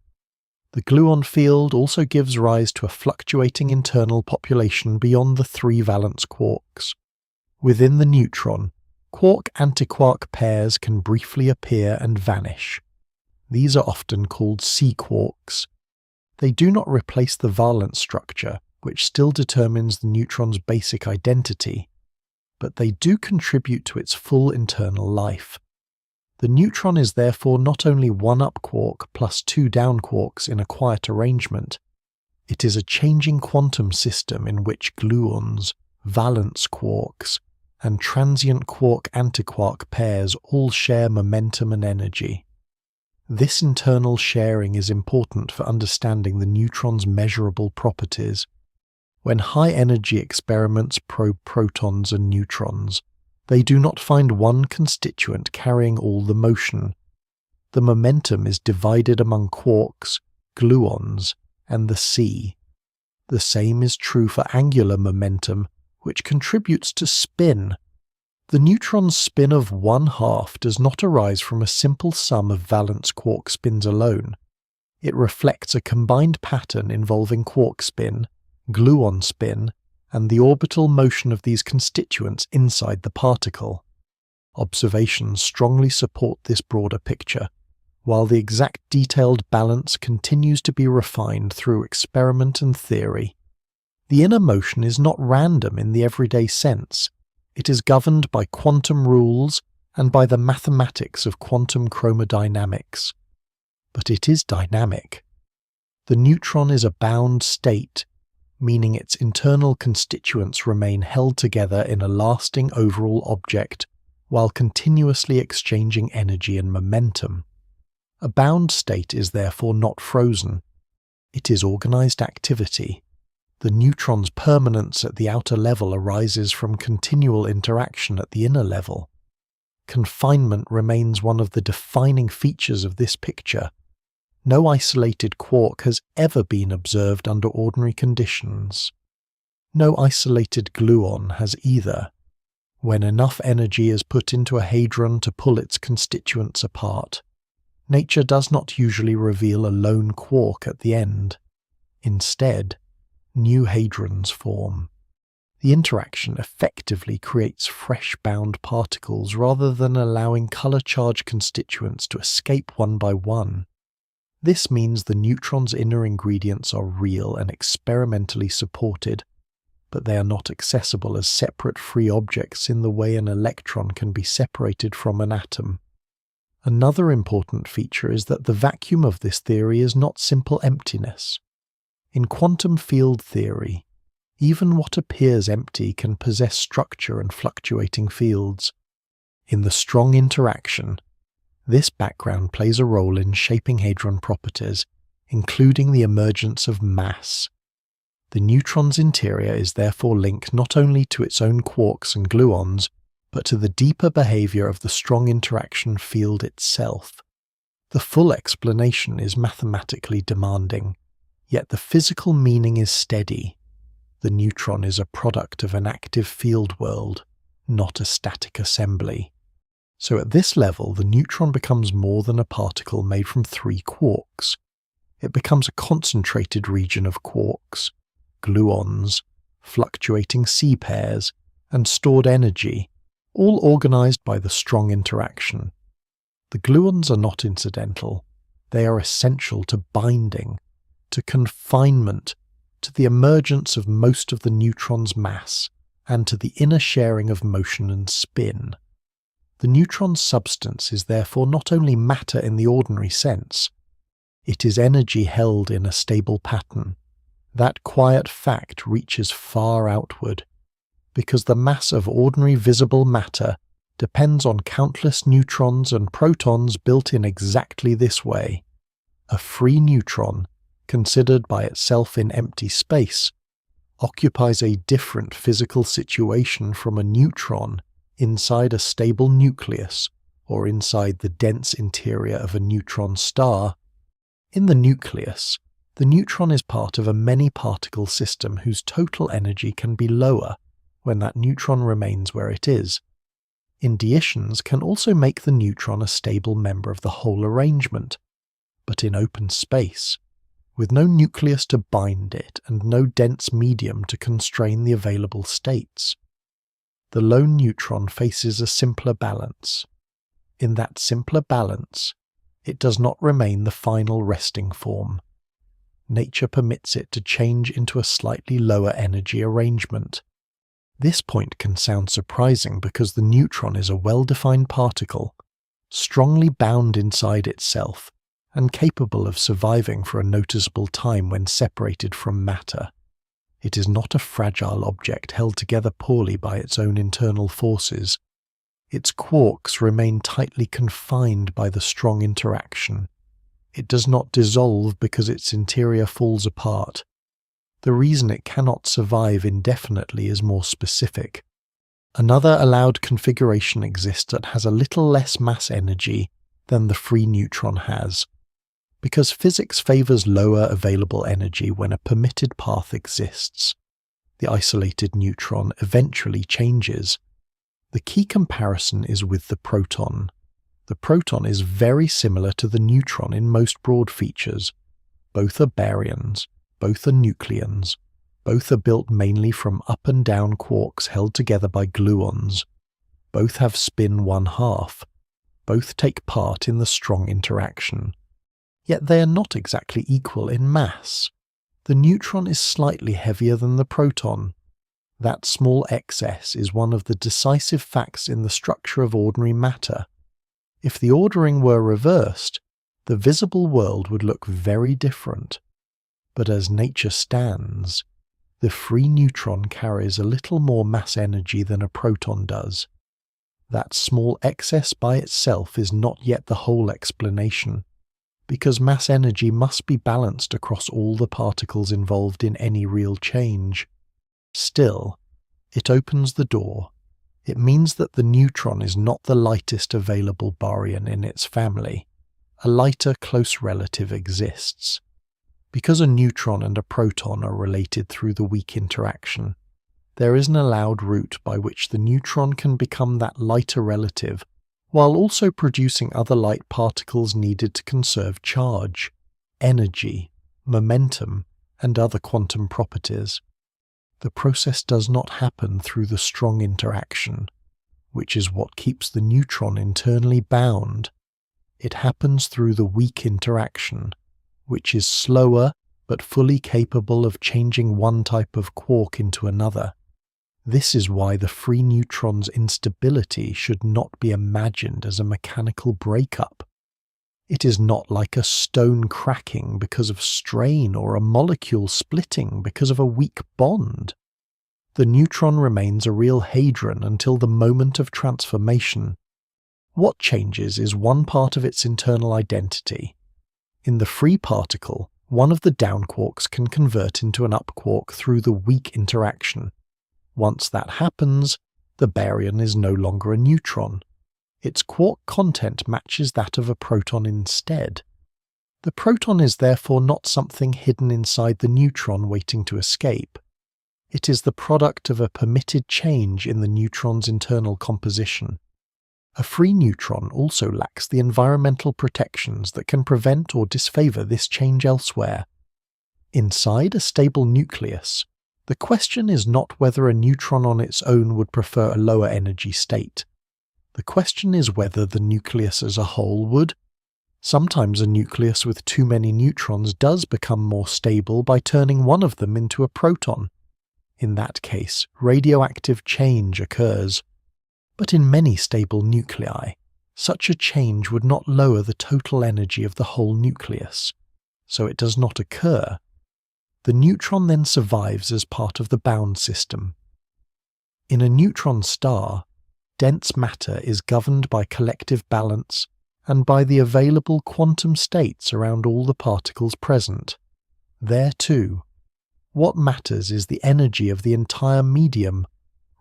The gluon field also gives rise to a fluctuating internal population beyond the three valence quarks. Within the neutron, quark-antiquark pairs can briefly appear and vanish. These are often called C-quarks. They do not replace the valence structure, which still determines the neutron's basic identity, but they do contribute to its full internal life. The neutron is therefore not only one up quark plus two down quarks in a quiet arrangement. It is a changing quantum system in which gluons, valence quarks, and transient quark-antiquark pairs all share momentum and energy. This internal sharing is important for understanding the neutron's measurable properties. When high-energy experiments probe protons and neutrons, they do not find one constituent carrying all the motion. The momentum is divided among quarks, gluons, and the C. The same is true for angular momentum, which contributes to spin. The neutron's spin of 1/2 does not arise from a simple sum of valence quark spins alone. It reflects a combined pattern involving quark spin, gluon spin, and the orbital motion of these constituents inside the particle. Observations strongly support this broader picture, while the exact detailed balance continues to be refined through experiment and theory. The inner motion is not random in the everyday sense. It is governed by quantum rules and by the mathematics of quantum chromodynamics. But it is dynamic. The neutron is a bound state, meaning its internal constituents remain held together in a lasting overall object while continuously exchanging energy and momentum. A bound state is therefore not frozen. It is organized activity. The neutron's permanence at the outer level arises from continual interaction at the inner level. Confinement remains one of the defining features of this picture. No isolated quark has ever been observed under ordinary conditions. No isolated gluon has either. When enough energy is put into a hadron to pull its constituents apart, nature does not usually reveal a lone quark at the end. Instead, new hadrons form. The interaction effectively creates fresh-bound particles rather than allowing color-charged constituents to escape one by one. This means the neutron's inner ingredients are real and experimentally supported, but they are not accessible as separate free objects in the way an electron can be separated from an atom. Another important feature is that the vacuum of this theory is not simple emptiness. In quantum field theory, even what appears empty can possess structure and fluctuating fields. In the strong interaction, this background plays a role in shaping hadron properties, including the emergence of mass. The neutron's interior is therefore linked not only to its own quarks and gluons, but to the deeper behavior of the strong interaction field itself. The full explanation is mathematically demanding, yet the physical meaning is steady. The neutron is a product of an active field world, not a static assembly. So at this level, the neutron becomes more than a particle made from 3 quarks. It becomes a concentrated region of quarks, gluons, fluctuating C pairs, and stored energy, all organized by the strong interaction. The gluons are not incidental. They are essential to binding, to confinement, to the emergence of most of the neutron's mass, and to the inner sharing of motion and spin. The neutron's substance is therefore not only matter in the ordinary sense, it is energy held in a stable pattern. That quiet fact reaches far outward, because the mass of ordinary visible matter depends on countless neutrons and protons built in exactly this way. A free neutron, considered by itself in empty space, occupies a different physical situation from a neutron inside a stable nucleus or inside the dense interior of a neutron star. In the nucleus, the neutron is part of a many-particle system whose total energy can be lower when that neutron remains where it is. Inditions can also make the neutron a stable member of the whole arrangement, but in open space, with no nucleus to bind it and no dense medium to constrain the available states, the lone neutron faces a simpler balance. In that simpler balance, it does not remain the final resting form. Nature permits it to change into a slightly lower energy arrangement. This point can sound surprising because the neutron is a well-defined particle, strongly bound inside itself, and capable of surviving for a noticeable time when separated from matter. It is not a fragile object held together poorly by its own internal forces. Its quarks remain tightly confined by the strong interaction. It does not dissolve because its interior falls apart. The reason it cannot survive indefinitely is more specific. Another allowed configuration exists that has a little less mass energy than the free neutron has, because physics favors lower available energy when a permitted path exists. The isolated neutron eventually changes. The key comparison is with the proton. The proton is very similar to the neutron in most broad features. Both are baryons, both are nucleons, both are built mainly from up and down quarks held together by gluons. Both have spin 1/2. Both take part in the strong interaction. Yet they are not exactly equal in mass. The neutron is slightly heavier than the proton. That small excess is one of the decisive facts in the structure of ordinary matter. If the ordering were reversed, the visible world would look very different. But as nature stands, the free neutron carries a little more mass energy than a proton does. That small excess by itself is not yet the whole explanation, because mass energy must be balanced across all the particles involved in any real change. Still, it opens the door. It means that the neutron is not the lightest available baryon in its family. A lighter close relative exists. Because a neutron and a proton are related through the weak interaction, there is an allowed route by which the neutron can become that lighter relative, while also producing other light particles needed to conserve charge, energy, momentum, and other quantum properties. The process does not happen through the strong interaction, which is what keeps the neutron internally bound. It happens through the weak interaction, which is slower but fully capable of changing one type of quark into another. This is why the free neutron's instability should not be imagined as a mechanical breakup. It is not like a stone cracking because of strain or a molecule splitting because of a weak bond. The neutron remains a real hadron until the moment of transformation. What changes is one part of its internal identity. In the free particle, one of the down quarks can convert into an up quark through the weak interaction. Once that happens, the baryon is no longer a neutron. Its quark content matches that of a proton instead. The proton is therefore not something hidden inside the neutron waiting to escape. It is the product of a permitted change in the neutron's internal composition. A free neutron also lacks the environmental protections that can prevent or disfavor this change elsewhere. Inside a stable nucleus, the question is not whether a neutron on its own would prefer a lower energy state. The question is whether the nucleus as a whole would. Sometimes a nucleus with too many neutrons does become more stable by turning one of them into a proton. In that case, radioactive change occurs. But in many stable nuclei, such a change would not lower the total energy of the whole nucleus, so it does not occur. The neutron then survives as part of the bound system. In a neutron star, dense matter is governed by collective balance and by the available quantum states around all the particles present. There too, what matters is the energy of the entire medium,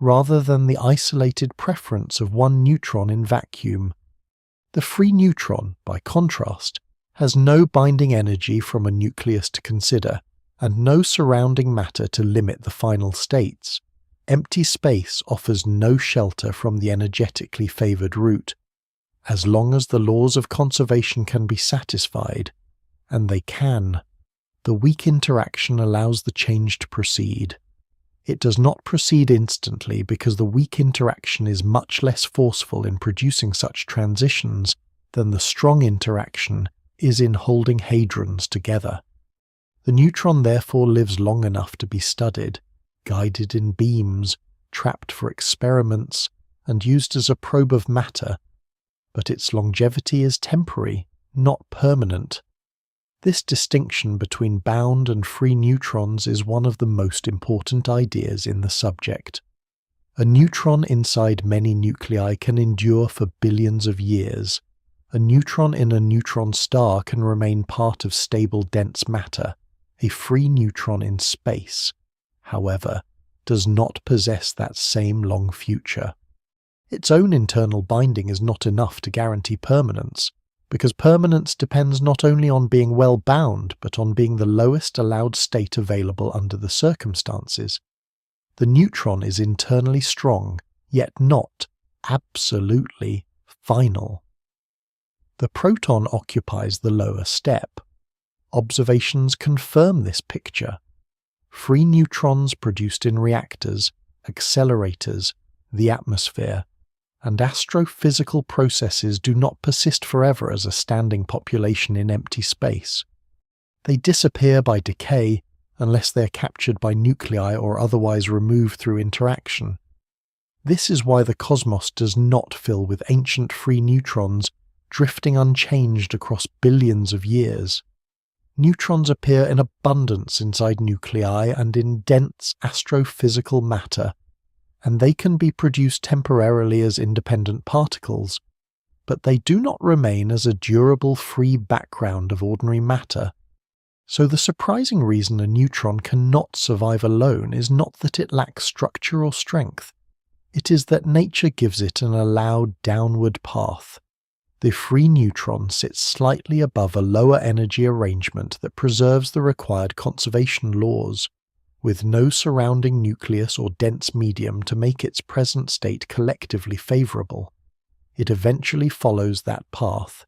rather than the isolated preference of one neutron in vacuum. The free neutron, by contrast, has no binding energy from a nucleus to consider, and no surrounding matter to limit the final states. Empty space offers no shelter from the energetically favoured route. As long as the laws of conservation can be satisfied, and they can, the weak interaction allows the change to proceed. It does not proceed instantly because the weak interaction is much less forceful in producing such transitions than the strong interaction is in holding hadrons together. The neutron therefore lives long enough to be studied, guided in beams, trapped for experiments, and used as a probe of matter, but its longevity is temporary, not permanent. This distinction between bound and free neutrons is one of the most important ideas in the subject. A neutron inside many nuclei can endure for billions of years. A neutron in a neutron star can remain part of stable dense matter. A free neutron in space, however, does not possess that same long future. Its own internal binding is not enough to guarantee permanence, because permanence depends not only on being well bound, but on being the lowest allowed state available under the circumstances. The neutron is internally strong, yet not absolutely final. The proton occupies the lower step. Observations confirm this picture. Free neutrons produced in reactors, accelerators, the atmosphere, and astrophysical processes do not persist forever as a standing population in empty space. They disappear by decay unless they are captured by nuclei or otherwise removed through interaction. This is why the cosmos does not fill with ancient free neutrons drifting unchanged across billions of years. Neutrons appear in abundance inside nuclei and in dense astrophysical matter, and they can be produced temporarily as independent particles, but they do not remain as a durable free background of ordinary matter. So the surprising reason a neutron cannot survive alone is not that it lacks structure or strength. It is that nature gives it an allowed downward path. The free neutron sits slightly above a lower energy arrangement that preserves the required conservation laws, with no surrounding nucleus or dense medium to make its present state collectively favorable. It eventually follows that path.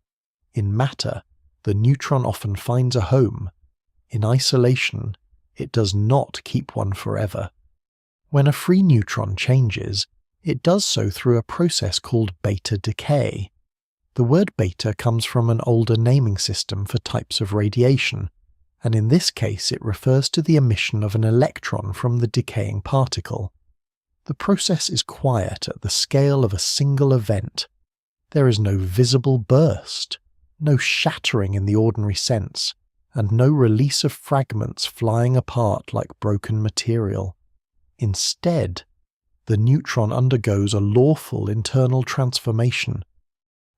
In matter, the neutron often finds a home. In isolation, it does not keep one forever. When a free neutron changes, it does so through a process called beta decay. The word beta comes from an older naming system for types of radiation, and in this case it refers to the emission of an electron from the decaying particle. The process is quiet at the scale of a single event. There is no visible burst, no shattering in the ordinary sense, and no release of fragments flying apart like broken material. Instead, the neutron undergoes a lawful internal transformation.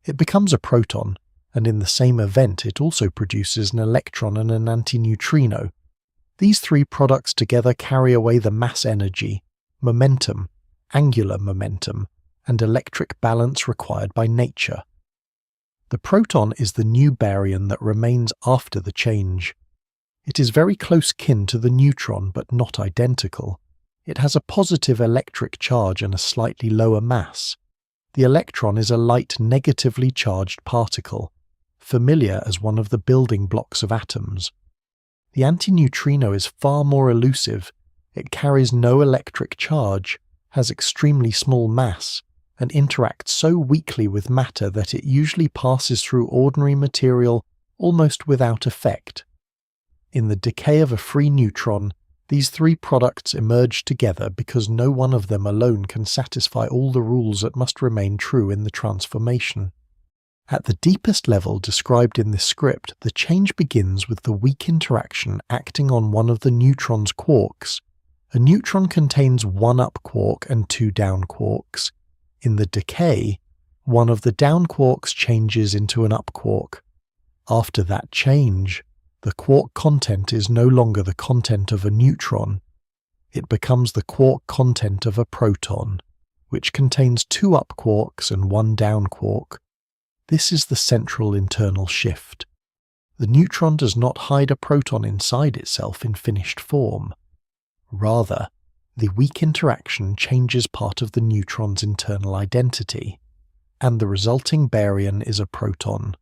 It becomes a proton, and in the same event it also produces an electron and an antineutrino. These three products together carry away the mass energy, momentum, angular momentum, and electric balance required by nature. The proton is the new baryon that remains after the change. It is very close kin to the neutron but not identical. It has a positive electric charge and a slightly lower mass. The electron is a light negatively charged particle, familiar as one of the building blocks of atoms. The antineutrino is far more elusive. It carries no electric charge, has extremely small mass, and interacts so weakly with matter that it usually passes through ordinary material almost without effect. In the decay of a free neutron, these three products emerge together because no one of them alone can satisfy all the rules that must remain true in the transformation. At the deepest level described in this script, the change begins with the weak interaction acting on one of the neutron's quarks. A neutron contains one up quark and two down quarks. In the decay, one of the down quarks changes into an up quark. After that change, the quark content is no longer the content of a neutron. It becomes the quark content of a proton, which contains two up quarks and one down quark. This is the central internal shift. The neutron does not hide a proton inside itself in finished form. Rather, the weak interaction changes part of the neutron's internal identity, and the resulting baryon is a proton.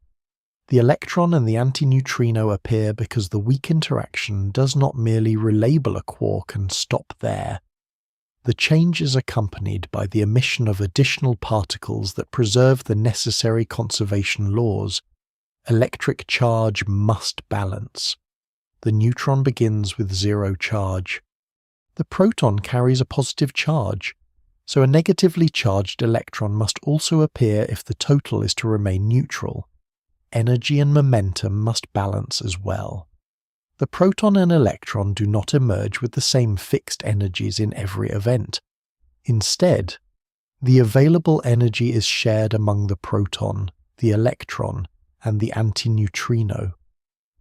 The electron and the antineutrino appear because the weak interaction does not merely relabel a quark and stop there. The change is accompanied by the emission of additional particles that preserve the necessary conservation laws. Electric charge must balance. The neutron begins with zero charge. The proton carries a positive charge, so a negatively charged electron must also appear if the total is to remain neutral. Energy and momentum must balance as well. The proton and electron do not emerge with the same fixed energies in every event. Instead, the available energy is shared among the proton, the electron, and the antineutrino,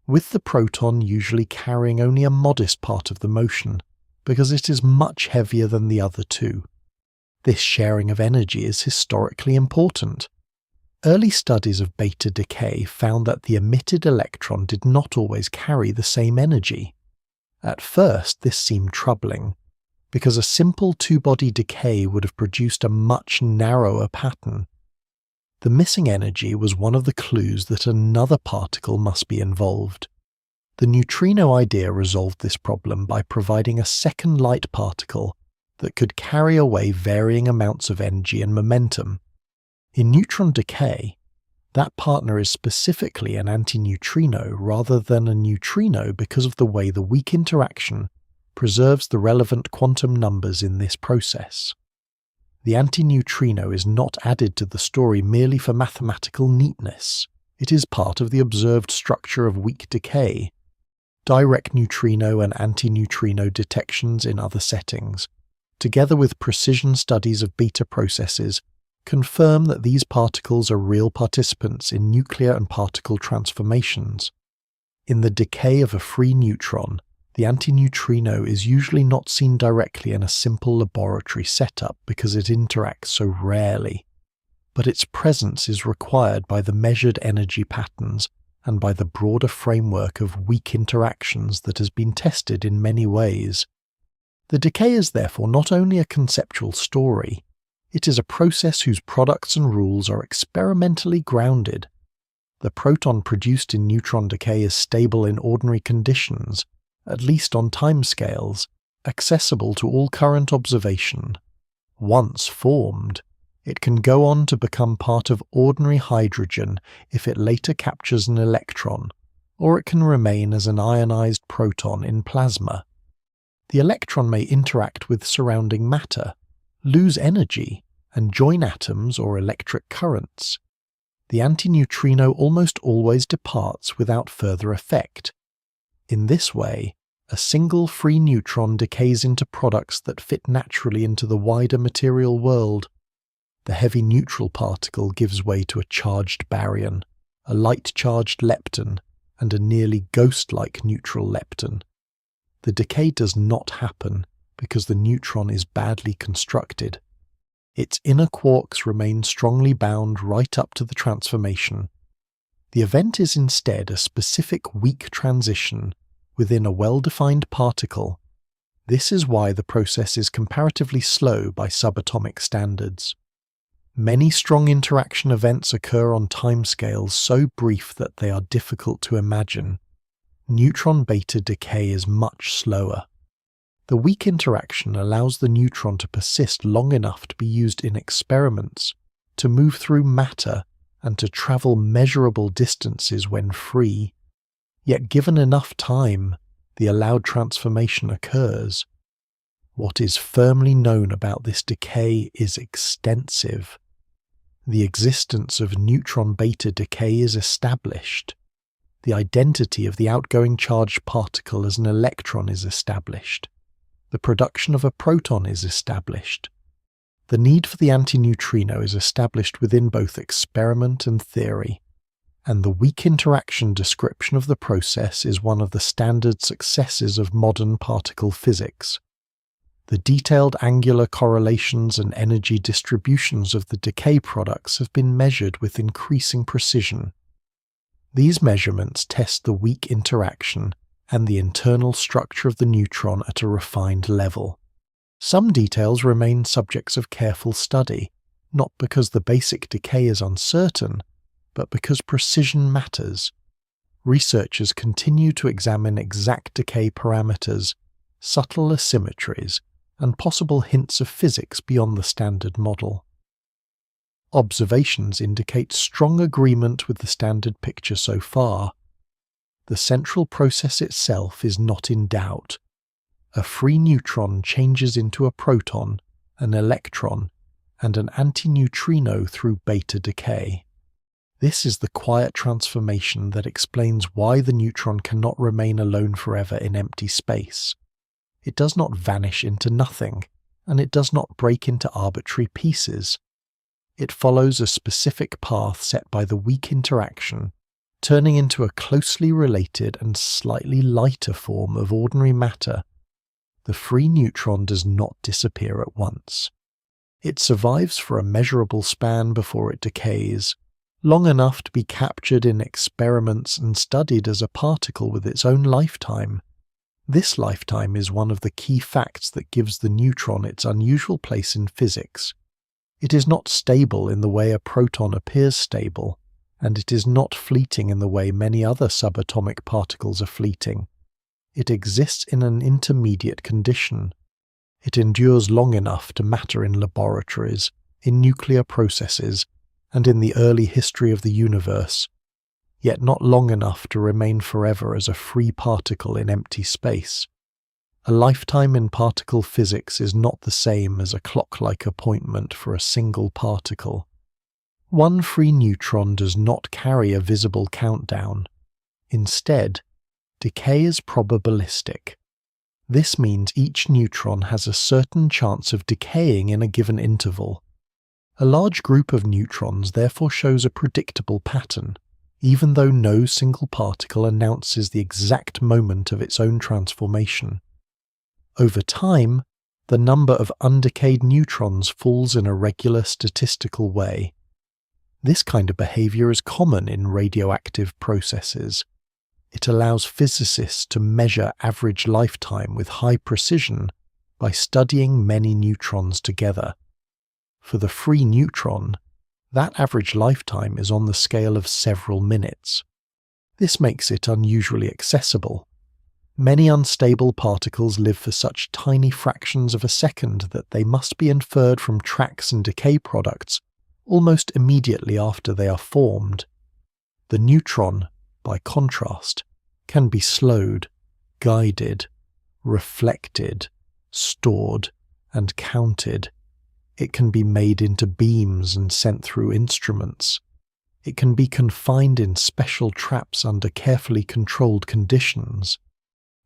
with the proton usually carrying only a modest part of the motion, because it is much heavier than the other two. This sharing of energy is historically important. Early studies of beta decay found that the emitted electron did not always carry the same energy. At first, this seemed troubling, because a simple two-body decay would have produced a much narrower pattern. The missing energy was one of the clues that another particle must be involved. The neutrino idea resolved this problem by providing a second light particle that could carry away varying amounts of energy and momentum. In neutron decay, that partner is specifically an antineutrino rather than a neutrino because of the way the weak interaction preserves the relevant quantum numbers in this process. The antineutrino is not added to the story merely for mathematical neatness. It is part of the observed structure of weak decay. Direct neutrino and antineutrino detections in other settings, together with precision studies of beta processes, confirm that these particles are real participants in nuclear and particle transformations. In the decay of a free neutron, the antineutrino is usually not seen directly in a simple laboratory setup because it interacts so rarely. but its presence is required by the measured energy patterns and by the broader framework of weak interactions that has been tested in many ways. The decay is therefore not only a conceptual story, it is a process whose products and rules are experimentally grounded. The proton produced in neutron decay is stable in ordinary conditions, at least on timescales, accessible to all current observation. Once formed, it can go on to become part of ordinary hydrogen if it later captures an electron, or it can remain as an ionized proton in plasma. The electron may interact with surrounding matter, lose energy, and join atoms or electric currents. The antineutrino almost always departs without further effect. In this way, a single free neutron decays into products that fit naturally into the wider material world. The heavy neutral particle gives way to a charged baryon, a light-charged lepton, and a nearly ghost-like neutral lepton. The decay does not happen because the neutron is badly constructed. Its inner quarks remain strongly bound right up to the transformation. The event is instead a specific weak transition within a well-defined particle. This is why the process is comparatively slow by subatomic standards. Many strong interaction events occur on timescales so brief that they are difficult to imagine. Neutron beta decay is much slower. The weak interaction allows the neutron to persist long enough to be used in experiments, to move through matter, and to travel measurable distances when free. Yet given enough time, the allowed transformation occurs. What is firmly known about this decay is extensive. The existence of neutron beta decay is established. The identity of the outgoing charged particle as an electron is established. The production of a proton is established. The need for the antineutrino is established within both experiment and theory, and the weak interaction description of the process is one of the standard successes of modern particle physics. The detailed angular correlations and energy distributions of the decay products have been measured with increasing precision. These measurements test the weak interaction and the internal structure of the neutron at a refined level. Some details remain subjects of careful study, not because the basic decay is uncertain, but because precision matters. Researchers continue to examine exact decay parameters, subtle asymmetries, and possible hints of physics beyond the standard model. Observations indicate strong agreement with the standard picture so far. The central process itself is not in doubt. A free neutron changes into a proton, an electron, and an antineutrino through beta decay. This is the quiet transformation that explains why the neutron cannot remain alone forever in empty space. It does not vanish into nothing, and it does not break into arbitrary pieces. It follows a specific path set by the weak interaction, turning into a closely related and slightly lighter form of ordinary matter. The free neutron does not disappear at once. It survives for a measurable span before it decays, long enough to be captured in experiments and studied as a particle with its own lifetime. This lifetime is one of the key facts that gives the neutron its unusual place in physics. It is not stable in the way a proton appears stable, and it is not fleeting in the way many other subatomic particles are fleeting. It exists in an intermediate condition. It endures long enough to matter in laboratories, in nuclear processes, and in the early history of the universe, yet not long enough to remain forever as a free particle in empty space. A lifetime in particle physics is not the same as a clock-like appointment for a single particle. One free neutron does not carry a visible countdown. Instead, decay is probabilistic. This means each neutron has a certain chance of decaying in a given interval. A large group of neutrons therefore shows a predictable pattern, even though no single particle announces the exact moment of its own transformation. Over time, the number of undecayed neutrons falls in a regular statistical way, This kind of behavior is common in radioactive processes. It allows physicists to measure average lifetime with high precision by studying many neutrons together. For the free neutron, that average lifetime is on the scale of several minutes. This makes it unusually accessible. Many unstable particles live for such tiny fractions of a second that they must be inferred from tracks and decay products almost immediately after they are formed. The neutron, by contrast, can be slowed, guided, reflected, stored, and counted. It can be made into beams and sent through instruments. It can be confined in special traps under carefully controlled conditions.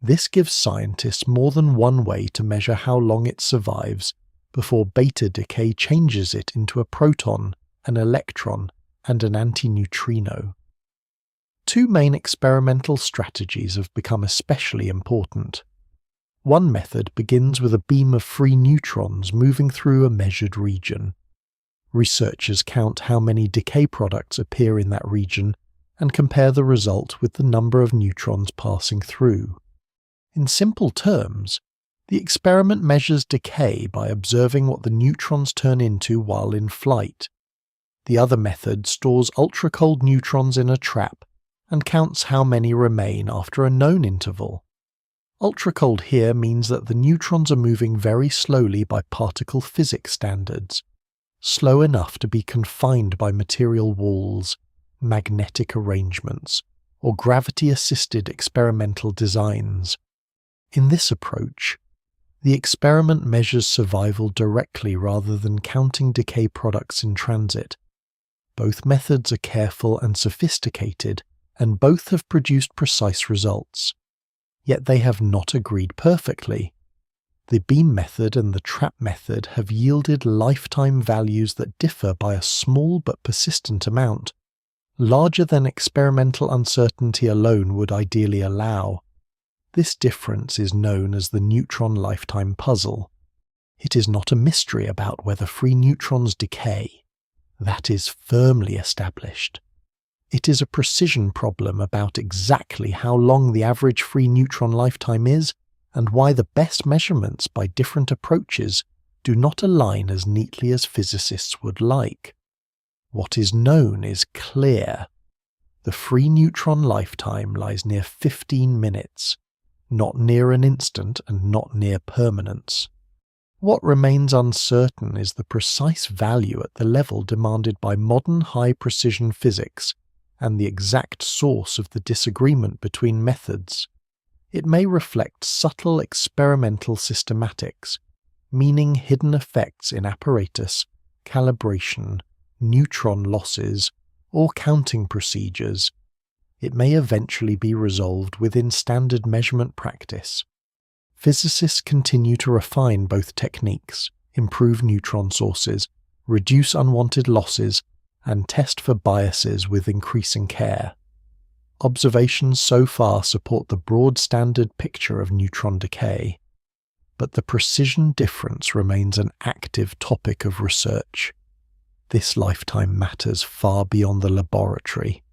This gives scientists more than one way to measure how long it survives before beta decay changes it into a proton, an electron, and an antineutrino. Two main experimental strategies have become especially important. One method begins with a beam of free neutrons moving through a measured region. Researchers count how many decay products appear in that region and compare the result with the number of neutrons passing through. In simple terms, the experiment measures decay by observing what the neutrons turn into while in flight. The other method stores ultra-cold neutrons in a trap and counts how many remain after a known interval. Ultra-cold here means that the neutrons are moving very slowly by particle physics standards, slow enough to be confined by material walls, magnetic arrangements, or gravity-assisted experimental designs. In this approach, the experiment measures survival directly rather than counting decay products in transit. Both methods are careful and sophisticated, and both have produced precise results. Yet they have not agreed perfectly. The beam method and the trap method have yielded lifetime values that differ by a small but persistent amount, larger than experimental uncertainty alone would ideally allow. This difference is known as the neutron lifetime puzzle. It is not a mystery about whether free neutrons decay. That is firmly established. It is a precision problem about exactly how long the average free neutron lifetime is and why the best measurements by different approaches do not align as neatly as physicists would like. What is known is clear. The free neutron lifetime lies near 15 minutes, not near an instant and not near permanence. What remains uncertain is the precise value at the level demanded by modern high-precision physics and the exact source of the disagreement between methods. It may reflect subtle experimental systematics, meaning hidden effects in apparatus, calibration, neutron losses, or counting procedures. It may eventually be resolved within standard measurement practice. Physicists continue to refine both techniques, improve neutron sources, reduce unwanted losses, and test for biases with increasing care. Observations so far support the broad standard picture of neutron decay, but the precision difference remains an active topic of research. This lifetime matters far beyond the laboratory.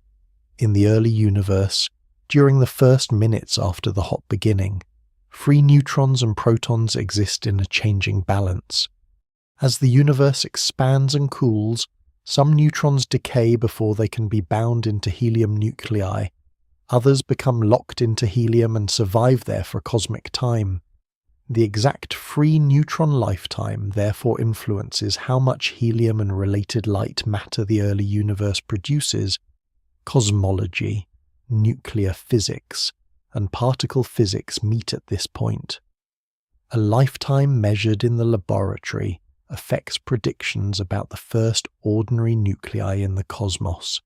In the early universe, during the first minutes after the hot beginning, free neutrons and protons exist in a changing balance. As the universe expands and cools, some neutrons decay before they can be bound into helium nuclei. Others become locked into helium and survive there for cosmic time. The exact free neutron lifetime therefore influences how much helium and related light matter the early universe produces. Cosmology, nuclear physics, and particle physics meet at this point. A lifetime measured in the laboratory affects predictions about the first ordinary nuclei in the cosmos.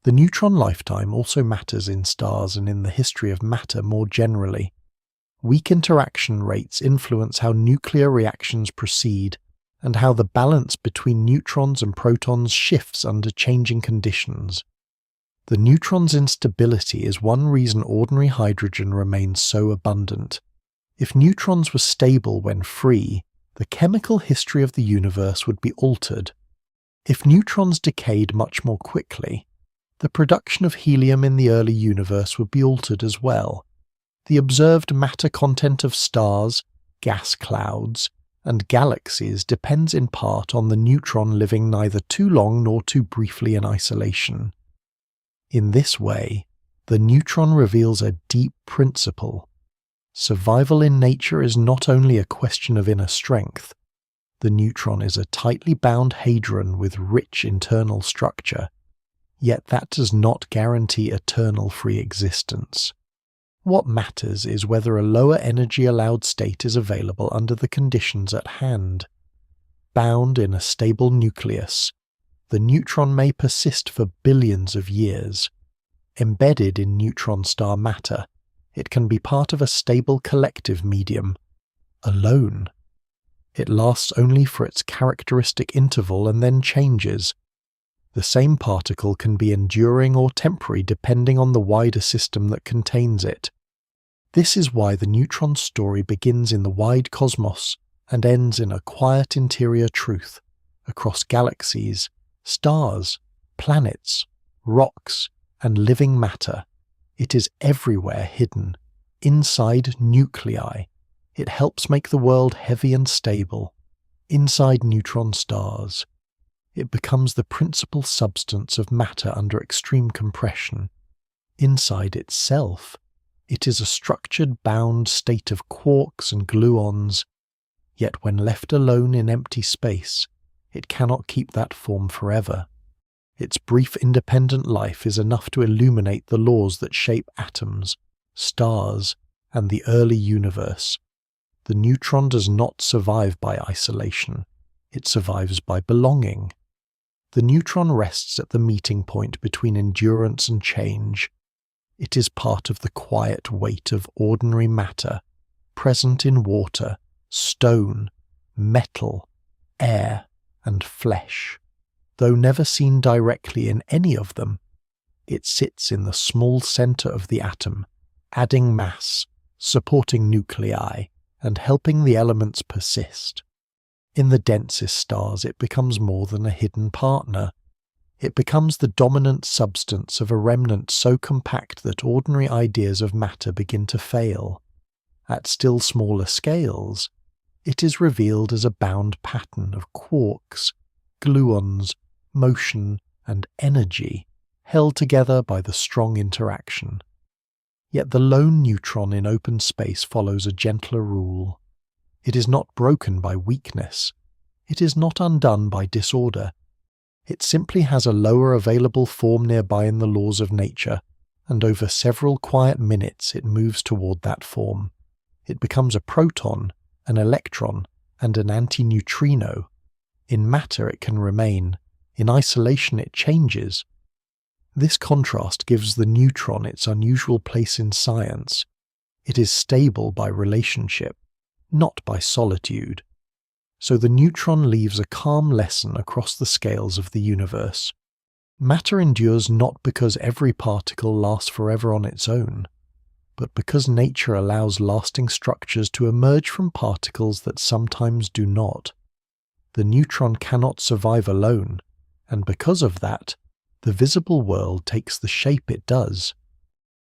The neutron lifetime also matters in stars and in the history of matter more generally. Weak interaction rates influence how nuclear reactions proceed and how the balance between neutrons and protons shifts under changing conditions. The neutron's instability is one reason ordinary hydrogen remains so abundant. If neutrons were stable when free, the chemical history of the universe would be altered. If neutrons decayed much more quickly, the production of helium in the early universe would be altered as well. The observed matter content of stars, gas clouds, and galaxies depends in part on the neutron living neither too long nor too briefly in isolation. In this way, the neutron reveals a deep principle. Survival in nature is not only a question of inner strength. The neutron is a tightly bound hadron with rich internal structure, yet that does not guarantee eternal free existence. What matters is whether a lower energy allowed state is available under the conditions at hand. Bound in a stable nucleus, the neutron may persist for billions of years. Embedded in neutron star matter, it can be part of a stable collective medium, alone. It lasts only for its characteristic interval and then changes. The same particle can be enduring or temporary depending on the wider system that contains it. This is why the neutron story begins in the wide cosmos and ends in a quiet interior truth across galaxies, stars, planets, rocks, and living matter. It is everywhere hidden, inside nuclei. It helps make the world heavy and stable. Inside neutron stars, it becomes the principal substance of matter under extreme compression. Inside itself, it is a structured, bound state of quarks and gluons, yet when left alone in empty space, it cannot keep that form forever. Its brief independent life is enough to illuminate the laws that shape atoms, stars, and the early universe. The neutron does not survive by isolation. It survives by belonging. The neutron rests at the meeting point between endurance and change. It is part of the quiet weight of ordinary matter, present in water, stone, metal, air, and flesh. Though never seen directly in any of them, it sits in the small center of the atom, adding mass, supporting nuclei, and helping the elements persist. In the densest stars, it becomes more than a hidden partner. It becomes the dominant substance of a remnant so compact that ordinary ideas of matter begin to fail. At still smaller scales, it is revealed as a bound pattern of quarks, gluons, motion, and energy, held together by the strong interaction. Yet the lone neutron in open space follows a gentler rule. It is not broken by weakness. It is not undone by disorder. It simply has a lower available form nearby in the laws of nature, and over several quiet minutes it moves toward that form. It becomes a proton, an electron, and an antineutrino. In matter it can remain. In isolation it changes. This contrast gives the neutron its unusual place in science. It is stable by relationship, not by solitude. So the neutron leaves a calm lesson across the scales of the universe. Matter endures not because every particle lasts forever on its own, but because nature allows lasting structures to emerge from particles that sometimes do not. The neutron cannot survive alone, and because of that, the visible world takes the shape it does.